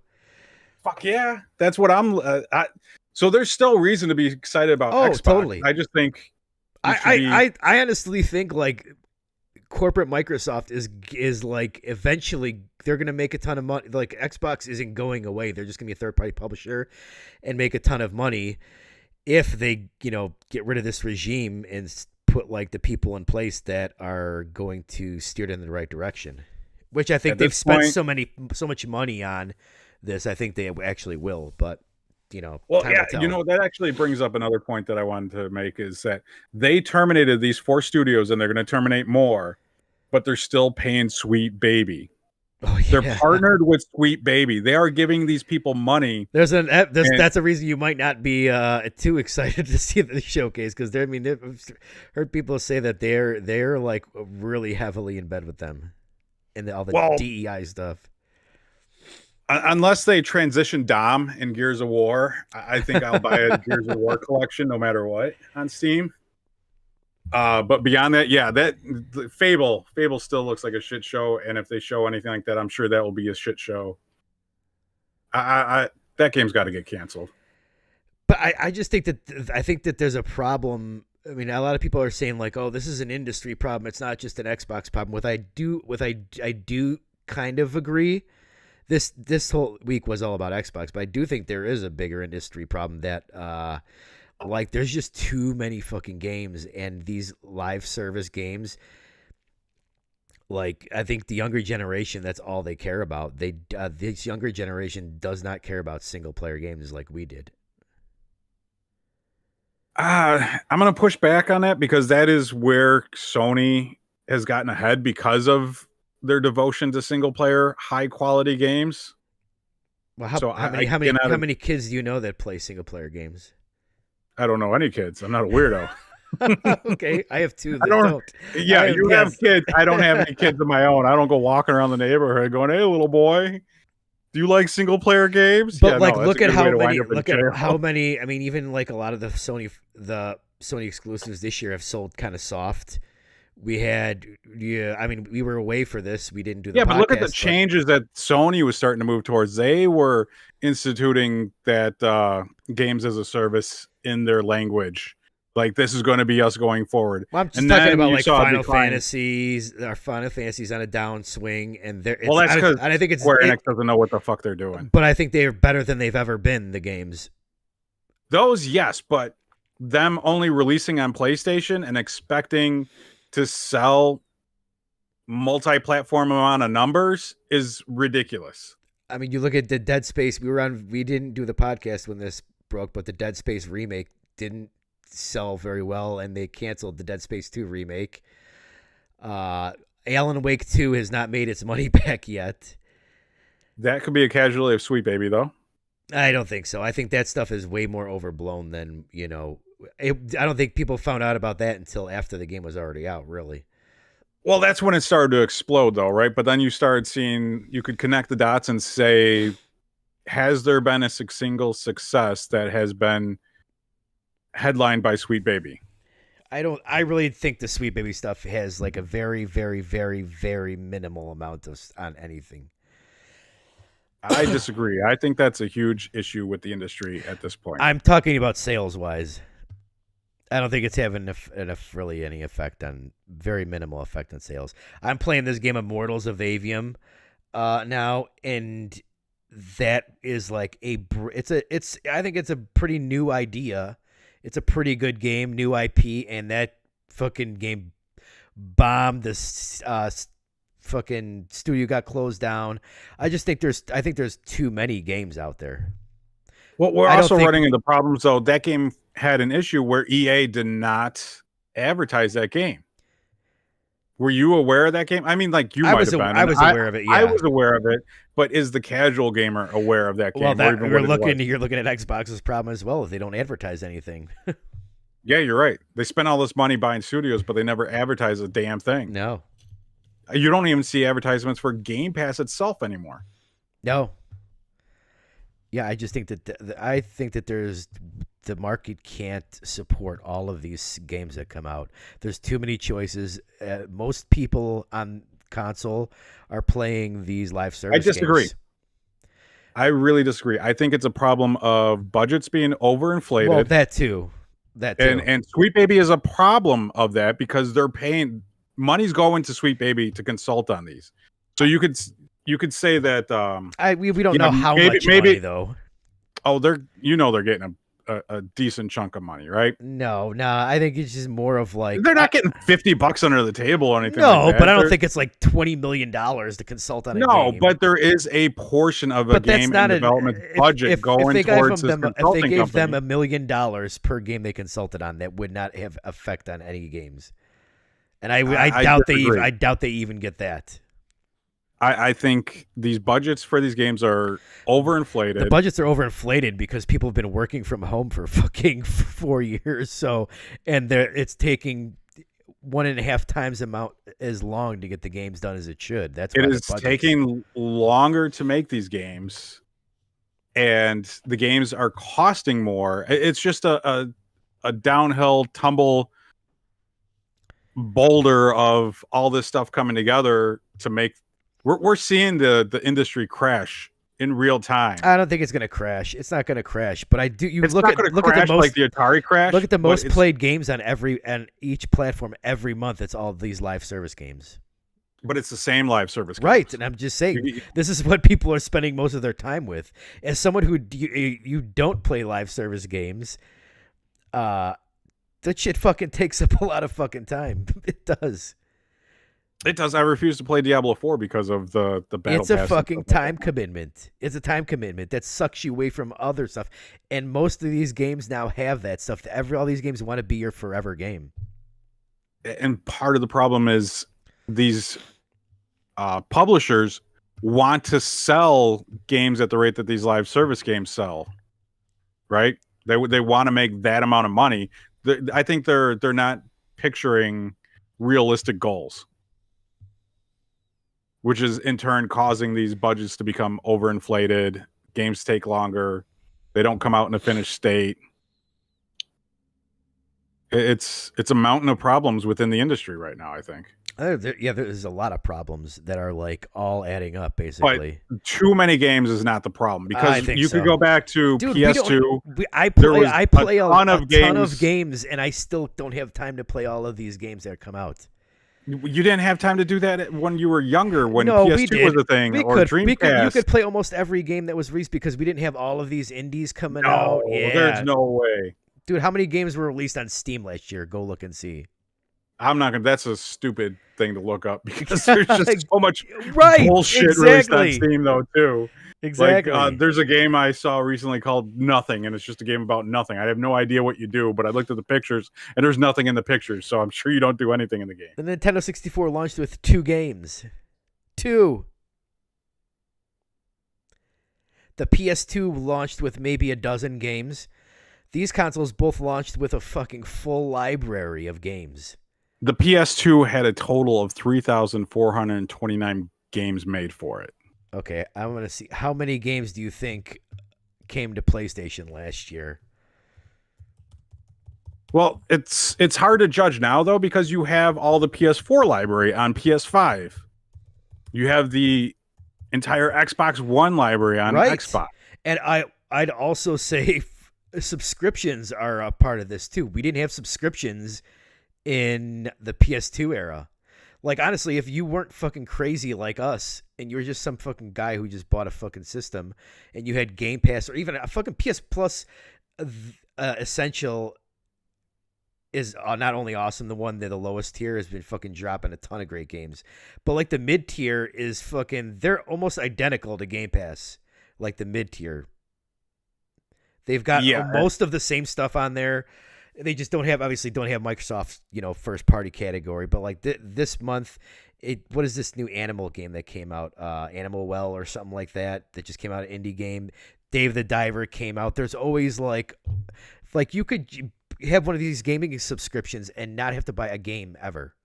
Fuck yeah, that's what I'm. So there's still reason to be excited about Xbox. Totally. I just think. I honestly think like corporate Microsoft is like eventually they're going to make a ton of money. Like Xbox isn't going away; they're just going to be a third party publisher and make a ton of money. If they, get rid of this regime and put like the people in place that are going to steer it in the right direction, which I think they've spent so much money on this, I think they actually will. But well, yeah, that actually brings up another point that I wanted to make is that they terminated these 4 studios and they're going to terminate more, but they're still paying Sweet Baby. Oh, yeah. They're partnered with Sweet Baby. They are giving these people money. That's a reason you might not be too excited to see the showcase because I've heard people say that they're like really heavily in bed with them and all the DEI stuff. Unless they transition Dom in Gears of War, I think I'll buy a Gears of War collection no matter what on Steam. But beyond that, yeah, Fable still looks like a shit show, and if they show anything like that, I'm sure that will be a shit show. That game's got to get canceled. But I just think that there's a problem. I mean, a lot of people are saying like, "Oh, this is an industry problem. It's not just an Xbox problem." I do kind of agree. This whole week was all about Xbox, but I do think there is a bigger industry problem that like there's just too many fucking games and these live service games. Like I think the younger generation, that's all they care about. This younger generation does not care about single player games like we did. I'm going to push back on that because that is where Sony has gotten ahead because of their devotion to single player high quality games. Well, how many kids do you know that play single player games? I don't know any kids. I'm not a weirdo. Okay, I have 2 that don't. Yeah, you have kids. I don't have any kids of my own. I don't go walking around the neighborhood going, "Hey, little boy, do you like single player games?" But look at how many. I mean, even like a lot of the Sony exclusives this year have sold kind of soft. We had, I mean, we were away for this. We didn't do the podcast. But look at the changes that Sony was starting to move towards. They were instituting that games as a service in their language. Like, this is going to be us going forward. Well, I'm just talking about like Final Fantasies. Our Final Fantasies on a downswing, and that's because I think Square Enix doesn't know what the fuck they're doing. But I think they're better than they've ever been. The games. Those, yes, but them only releasing on PlayStation and expecting to sell multi-platform amount of numbers is ridiculous. I mean, you look at the Dead Space. We didn't do the podcast when this broke, but the Dead Space remake didn't sell very well, and they canceled the Dead Space 2 remake. Alan Wake 2 has not made its money back yet. That could be a casualty of Sweet Baby, though. I don't think so. I think that stuff is way more overblown than, I don't think people found out about that until after the game was already out, really. Well, that's when it started to explode, though, right? But then you started seeing, you could connect the dots and say, has there been a single success that has been headlined by Sweet Baby? I really think the Sweet Baby stuff has like a very, very, very, very minimal amount on anything. I disagree. I think that's a huge issue with the industry at this point. I'm talking about sales wise. I don't think it's having really any effect on, very minimal effect on sales. I'm playing this game Immortals of Avium now, and that is like I think it's a pretty new idea. It's a pretty good game, new IP, and that fucking game bombed. This fucking studio got closed down. I think there's too many games out there. Well, we're also running into problems, though. That game had an issue where EA did not advertise that game. Were you aware of that game? I mean, like, you might have been. I was aware of it, yeah. I was aware of it, but is the casual gamer aware of that game? Well, you're looking at Xbox's problem as well if they don't advertise anything. Yeah, you're right. They spend all this money buying studios, but they never advertise a damn thing. No. You don't even see advertisements for Game Pass itself anymore. No. Yeah, I just think that the market can't support all of these games that come out. There's too many choices. Most people on console are playing these live service games. I disagree. I really disagree. I think it's a problem of budgets being overinflated. Well, that too. And Sweet Baby is a problem of that because they're paying money's going to Sweet Baby to consult on these. So you could say that we don't know how much money though. Oh, they're getting a decent chunk of money, right? No, I think it's just more of like they're not getting $50 under the table or anything. No, like that. But I don't think it's like $20 million to consult on a game. No, but there is a portion of a game and development budget going towards this consulting company. If they gave them $1 million per game they consulted on, that would not have effect on any games. And I doubt they even get that. I think these budgets for these games are overinflated. The budgets are overinflated because people have been working from home for fucking 4 years. So, and it's taking 1.5 times amount as long to get the games done as it should. That's why it is taking longer to make these games, and the games are costing more. It's just a downhill tumble boulder of all this stuff coming together to make. We're seeing the industry crash in real time. I don't think it's going to crash. It's not going to crash, but I do. It's look at the most, like the Atari crash. Look at the most played games on each platform every month. It's all these live service games. But it's the same live service games. Right, and I'm just saying this is what people are spending most of their time with. As someone who you don't play live service games, that shit fucking takes up a lot of fucking time. It does. It does. I refuse to play Diablo 4 because of the battle. It's a fucking time commitment. It's a time commitment that sucks you away from other stuff. And most of these games now have that stuff. All these games want to be your forever game. And part of the problem is these publishers want to sell games at the rate that these live service games sell. Right? They want to make that amount of money. I think they're not picturing realistic goals, which is in turn causing these budgets to become overinflated. Games take longer. They don't come out in a finished state. It's a mountain of problems within the industry right now, I think. There's a lot of problems that are like all adding up, basically. But too many games is not the problem because you could go back to PS2. I play a ton of games, and I still don't have time to play all of these games that come out. You didn't have time to do that when you were younger, when No, we PS2 was did. a thing, We or could. We could. You Dreamcast. could play almost every game that was released because we didn't have all of these indies coming out. No, there's Yeah, no way. dude. How many games were released on Steam last year? Go look and see. I'm not gonna. That's a stupid thing to look up because there's just so much Right. bullshit released on Exactly. Steam, though. Too. Exactly. Like, there's a game I saw recently called Nothing, and it's just a game about nothing. I have no idea what you do, but I looked at the pictures, and there's nothing in the pictures, so I'm sure you don't do anything in the game. The Nintendo 64 launched with 2 games. 2. The PS2 launched with maybe a dozen games. These consoles both launched with a fucking full library of games. The PS2 had a total of 3,429 games made for it. Okay, I want to see how many games do you think came to PlayStation last year? Well, it's hard to judge now though because you have all the PS4 library on PS5. You have the entire Xbox One library on Xbox. And I'd also say subscriptions are a part of this too. We didn't have subscriptions in the PS2 era. Like, honestly, if you weren't fucking crazy like us and you were just some fucking guy who just bought a fucking system and you had Game Pass or even a fucking PS Plus Essential is not only awesome, the one that the lowest tier has been fucking dropping a ton of great games. But like the mid tier is fucking, they're almost identical to Game Pass. Like the mid tier. They've got most of the same stuff on there. They just don't have Microsoft's, first party category, but like this month, what is this new Animal game that came out? Animal Well or something like that just came out, an indie game. Dave the Diver came out. There's always like you could have one of these gaming subscriptions and not have to buy a game ever.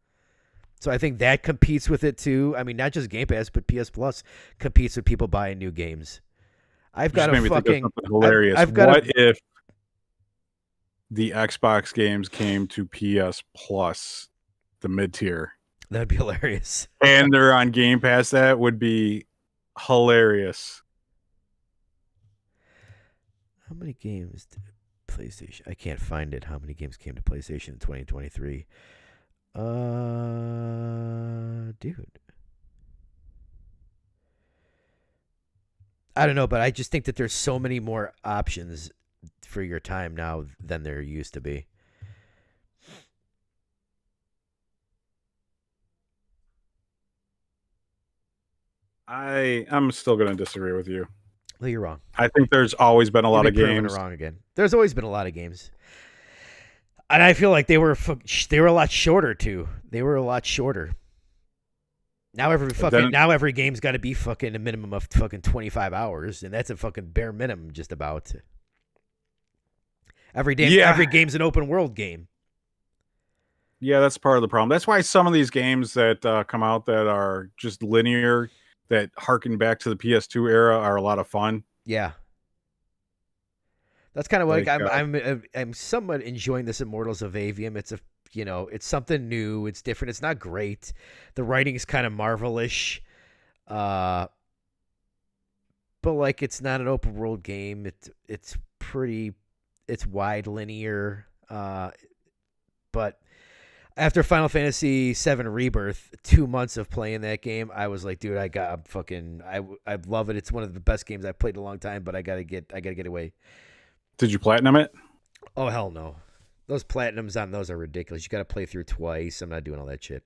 So I think that competes with it too. I mean, not just Game Pass, but PS Plus competes with people buying new games. I've got a fucking hilarious. What if the Xbox games came to PS Plus, the mid tier? That'd be hilarious. And they're on Game Pass. That would be hilarious. How many games did PlayStation? I can't find it. How many games came to PlayStation in 2023? Dude. I don't know, but I just think that there's so many more options for your time now than there used to be. I'm still going to disagree with you. Well, you're wrong. I think there's always been a lot of games. Wrong again. There's always been a lot of games, and I feel like they were a lot shorter too. They were a lot shorter. Now every game's got to be fucking a minimum of fucking 25 hours, and that's a fucking bare minimum just about. Every game's an open world game. Yeah, that's part of the problem. That's why some of these games that come out that are just linear, that harken back to the PS2 era, are a lot of fun. Yeah. That's kind of like I'm somewhat enjoying this Immortals of Avium. It's it's something new. It's different. It's not great. The writing is kind of Marvel-ish. But like it's not an open world game. It's wide linear. But after Final Fantasy VII Rebirth, 2 months of playing that game, I was like, dude, I love it. It's one of the best games I've played in a long time, but I gotta get away. Did you platinum it? Oh hell no. Those platinums on those are ridiculous. You got to play through twice. I'm not doing all that shit.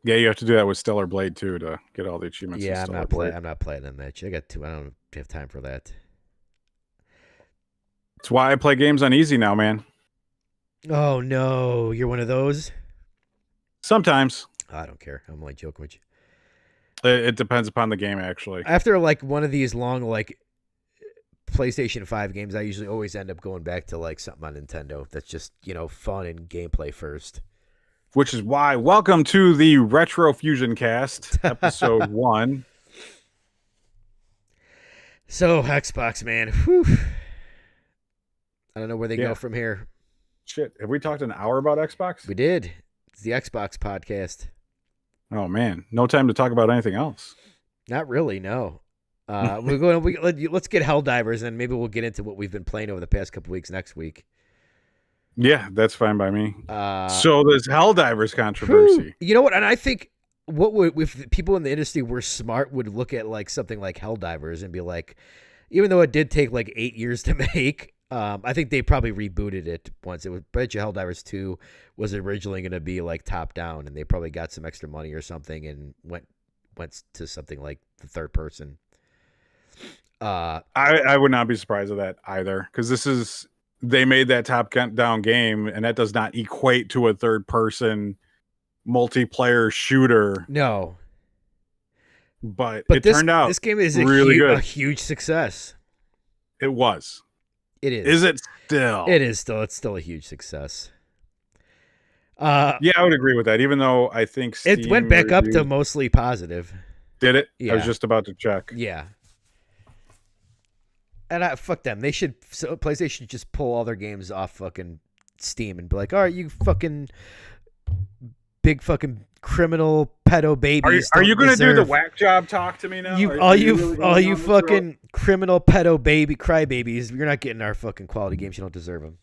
Yeah, you have to do that with Stellar Blade too to get all the achievements. Yeah, I'm not platinum that shit. I don't have time for that. That's why I play games on easy now, man. Oh no, you're one of those? Sometimes. I don't care. I'm like joking with you. It depends upon the game, actually. After like one of these long like PlayStation 5 games, I usually always end up going back to like something on Nintendo that's just, fun and gameplay first. Which is why, welcome to the Retro FusionCast, episode 1. So, Xbox, man. Whew. I don't know where they go from here. Shit, have we talked an hour about Xbox? We did. It's the Xbox podcast. Oh, man. No time to talk about anything else. Not really, no. Let's get Helldivers, and maybe we'll get into what we've been playing over the past couple weeks next week. Yeah, that's fine by me. Uh, So this Helldivers whew. controversy. You know what? And I think what would if people in the industry were smart would look at like something like Helldivers and be like, even though it did take like 8 years to make, I think they probably rebooted it once. It was Bet you Helldivers 2 was originally going to be like top down, and they probably got some extra money or something and went to something like the third person. I would not be surprised at that either, because they made that top down game, and that does not equate to a third person multiplayer shooter. No, But but it turned out this game is really a good. huge success. It was. It is. Is it still? It is still. It's still a huge success. Yeah, I would agree with that. Even though I think It went Steam back up to reviews mostly positive. did it. I Yeah. was just about to check. Yeah. And fuck them. They should. So PlayStation should just pull all their games off fucking Steam and be like, all right, you fucking big fucking criminal pedo babies. Are you going to do the deserve- whack job talk to me now? all you you really all going you down this road? fucking criminal pedo baby crybabies. You're not getting our fucking quality games. You don't deserve them.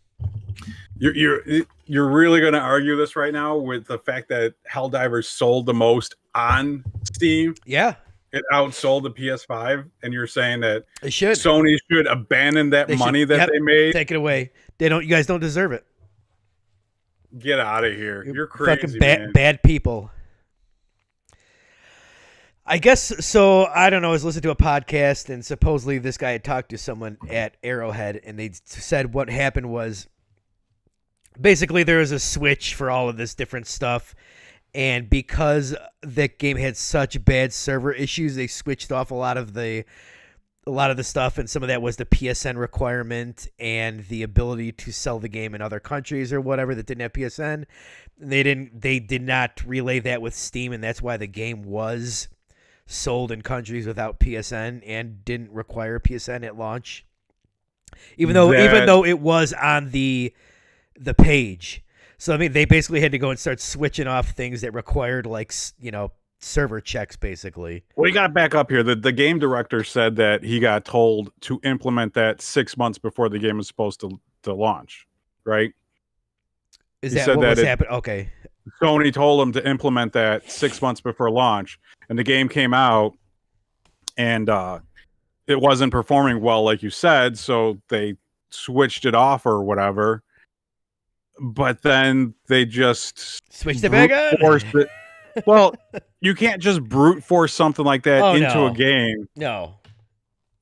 You're really going to argue this right now with the fact that Helldivers sold the most on Steam? Yeah, It outsold the PS5, and you're saying that they should. Sony should abandon that They should- money that yep, they made? Take it away. They don't. You guys don't deserve it. Get out of here! You're crazy, fucking man. bad people. I guess so. I don't know. I was listening to a podcast, and supposedly this guy had talked to someone at Arrowhead, and they said what happened was basically there was a switch for all of this different stuff, and because that game had such bad server issues, they switched off a lot of the stuff, and some of that was the PSN requirement and the ability to sell the game in other countries or whatever that didn't have PSN. They did not relay that with Steam, and that's why the game was sold in countries without PSN and didn't require PSN at launch. Even though it was on the page. So I mean, they basically had to go and start switching off things that required server checks basically. Well, you got to back up here. The game director said that he got told to implement that 6 months before the game was supposed to launch, right? Is He that said what that was it- happening? Okay. Sony told him to implement that 6 months before launch, and the game came out, and it wasn't performing well, like you said, so they switched it off or whatever. But then they just Switched it back brute on? forced it. Well, you can't just brute force something like that Oh, into no. a game, No.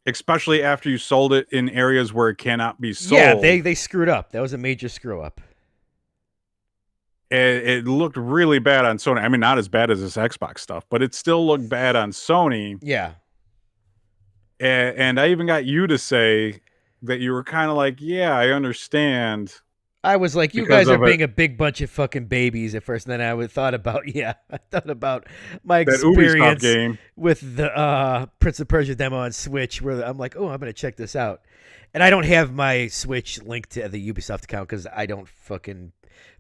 especially after you sold it in areas where it cannot be sold. Yeah, they screwed up. That was a major screw up. It looked really bad on Sony. I mean, not as bad as this Xbox stuff, but it still looked bad on Sony. Yeah. And I even got you to say that you were kind of like, yeah, I understand. I was like, you Because guys are of it. being a big bunch of fucking babies at first, and then I thought about my That Ubisoft experience game. with the Prince of Persia demo on Switch, where I'm like, oh, I'm gonna check this out, and I don't have my Switch linked to the Ubisoft account because I don't fucking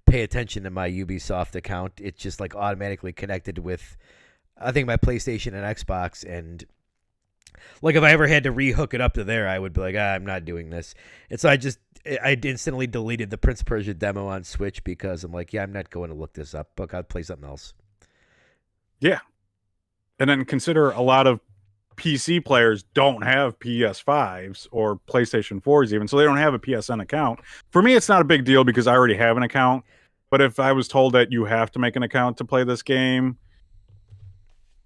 pay attention to my Ubisoft account. It's just like automatically connected with, I think, my PlayStation and Xbox, and like if I ever had to rehook it up to there, I would be like, I'm not doing this, and so I instantly deleted the Prince of Persia demo on Switch because I'm like, yeah, I'm not going to look this up, but I'll play something else. Yeah. And then consider a lot of PC players don't have PS5s or PlayStation 4s even, so they don't have a PSN account. For me, it's not a big deal because I already have an account. But if I was told that you have to make an account to play this game,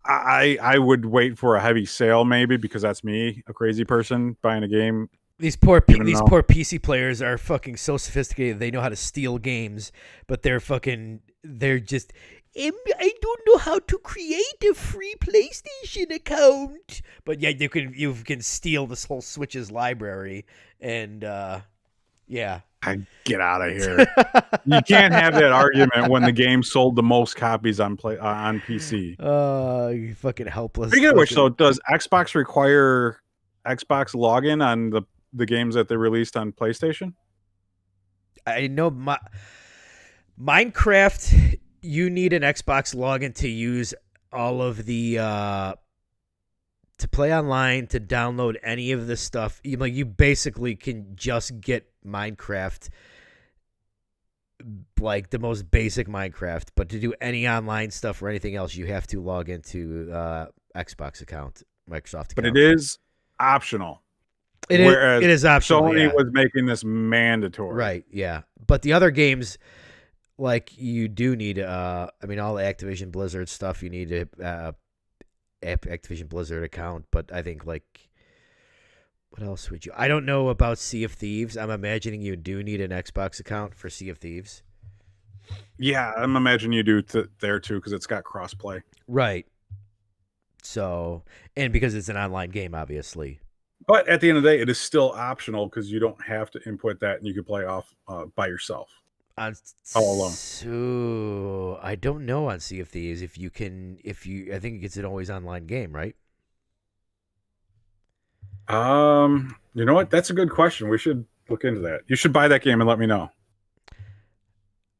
I would wait for a heavy sale maybe, because that's me, a crazy person buying a game. These poor Even though- poor PC players are fucking so sophisticated. They know how to steal games, but they're just. I don't know how to create a free PlayStation account, but yeah, you can steal this whole Switch's library, and yeah. Get out of here. You can't have that argument when the game sold the most copies on PC. You fucking helpless. Speaking of which, though, fucking- does Xbox require Xbox login on the games that they released on PlayStation? I know Minecraft. You need an Xbox login to use all of the to play online, to download any of the stuff. You basically can just get Minecraft like the most basic Minecraft, but to do any online stuff or anything else, you have to log into Xbox account, Microsoft But it account. is optional. It Whereas is optional, Sony yeah. was making this mandatory. Right, yeah. But the other games, like you do need, I mean, all the Activision Blizzard stuff, you need a Activision Blizzard account. But I think like, what else would you? I don't know about Sea of Thieves. I'm imagining you do need an Xbox account for Sea of Thieves. Yeah, I'm imagining you do there too because it's got crossplay. Right. So, and because it's an online game, obviously. But at the end of the day, it is still optional because you don't have to input that, and you can play off by yourself. On All alone. So I don't know on Sea of Thieves if you can, I think it's an always online game, right? You know what? That's a good question. We should look into that. You should buy that game and let me know.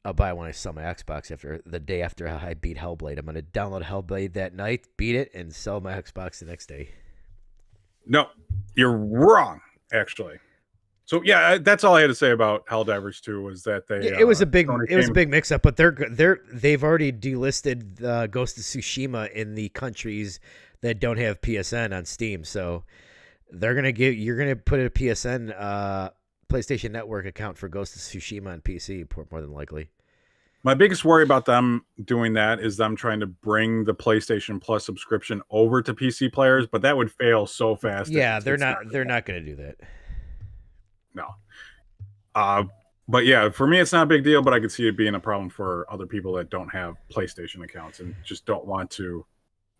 I'll buy it when I sell my Xbox after the day after I beat Hellblade. I'm going to download Hellblade that night, beat it, and sell my Xbox the next day. No, you're wrong, actually. So yeah, that's all I had to say about Helldivers 2 was that they it was a big mix up, but they've already delisted Ghost of Tsushima in the countries that don't have PSN on Steam. So you're gonna put a PSN PlayStation Network account for Ghost of Tsushima on PC more than likely. My biggest worry about them doing that is them trying to bring the PlayStation Plus subscription over to PC players, but that would fail so fast. Yeah, they're not going to do that. No. But yeah, for me, it's not a big deal, but I could see it being a problem for other people that don't have PlayStation accounts and just don't want to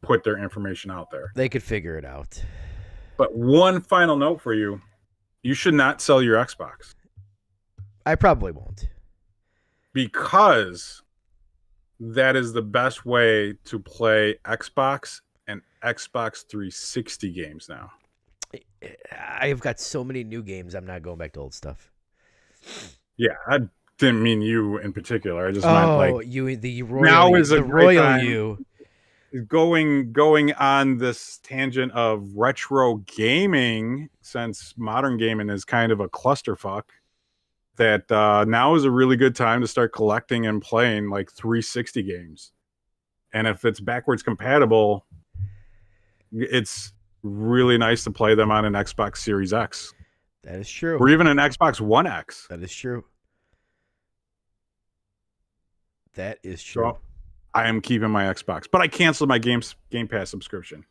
put their information out there. They could figure it out. But one final note for you, you should not sell your Xbox. I probably won't. Because that is the best way to play Xbox and Xbox 360 games now. I've got so many new games. I'm not going back to old stuff. Yeah, I didn't mean you in particular. I just meant like the royal now is a great royal time you going on this tangent of retro gaming, since modern gaming is kind of a clusterfuck. That now is a really good time to start collecting and playing like 360 games. And if it's backwards compatible, it's really nice to play them on an Xbox Series X. That is true. Or even an Xbox One X. That is true. That is true. So I am keeping my Xbox, but I canceled my Game Pass subscription.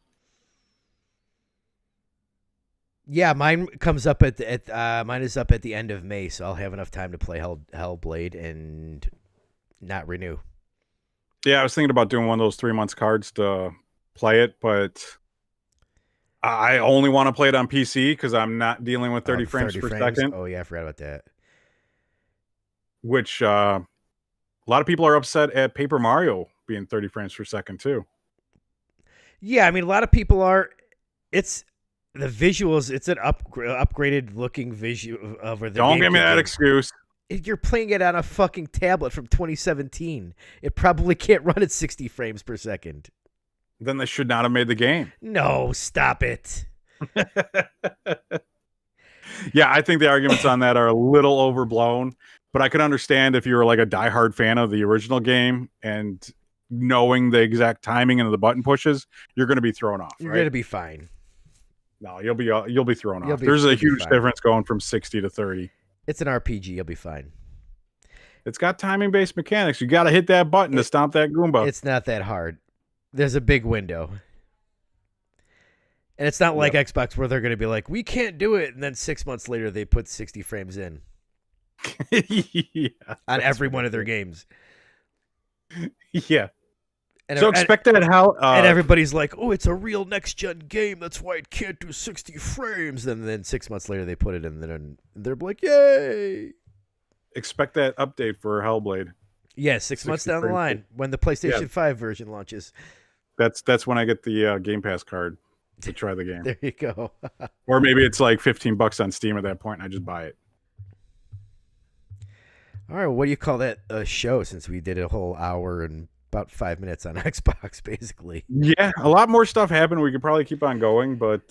Yeah, mine comes up mine is up at the end of May, so I'll have enough time to play Hellblade and not renew. Yeah, I was thinking about doing one of those 3 months cards to play it, but I only want to play it on PC because I'm not dealing with 30 frames per second. Oh yeah, I forgot about that. Which a lot of people are upset at Paper Mario being 30 frames per second too. Yeah, I mean a lot of people are. It's the visuals. It's an upgraded looking visual of the. Don't give me that excuse. You're playing it on a fucking tablet from 2017. It probably can't run at 60 frames per second. Then they should not have made the game. No, stop it. Yeah, I think the arguments on that are a little overblown, but I could understand if you were like a diehard fan of the original game and knowing the exact timing and the button pushes, you're going to be thrown off. You're right? going to be fine. No, you'll be thrown off. There's a huge difference going from 60 to 30. It's an RPG. You'll be fine. It's got timing-based mechanics. You got to hit that button to stomp that Goomba. It's not that hard. There's a big window. And it's not like Xbox where they're going to be like, we can't do it. And then 6 months later, they put 60 frames in. Yeah, on every one of their games. Yeah. And so expect that how... and everybody's like, oh, it's a real next-gen game. That's why it can't do 60 frames. And then 6 months later, they put it in there, and they're like, yay. Expect that update for Hellblade. Yeah, 6 months down the line when the PlayStation 5 version launches. That's when I get the Game Pass card to try the game. There you go. Or maybe it's like $15 on Steam at that point, and I just buy it. All right, what do you call that show, since we did a whole hour and about 5 minutes on Xbox, basically? Yeah, a lot more stuff happened. We could probably keep on going, but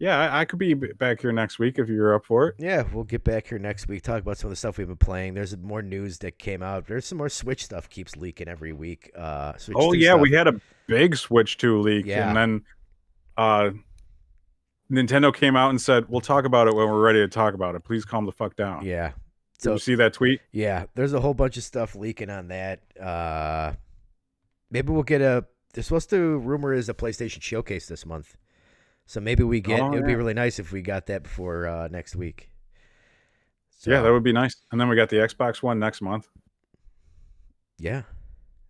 Yeah, I could be back here next week if you're up for it. Yeah, we'll get back here next week, talk about some of the stuff we've been playing. There's more news that came out. There's some more Switch stuff keeps leaking every week. Switch Oh 2 yeah, stuff. we had a big Switch 2 leak, and Yeah, then uh, Nintendo came out and said, "We'll talk about it when we're ready to talk about it. Please calm the fuck down." yeah. Did you So see that tweet? yeah, there's a whole bunch of stuff leaking on that. Maybe we'll get a. They're supposed to rumor is a PlayStation showcase this month. So maybe we get. Oh It would be yeah, really nice if we got that before next week. yeah, that So would be nice. And then we got the Xbox One next month. yeah.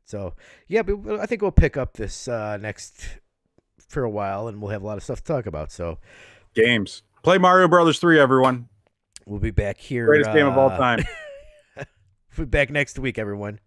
So yeah, but I think we'll pick up this next for a while, and we'll have a lot of stuff to talk about. So Games. Play Mario Brothers 3, everyone. we'll be back here. Greatest game of all time. We'll be back next week, everyone.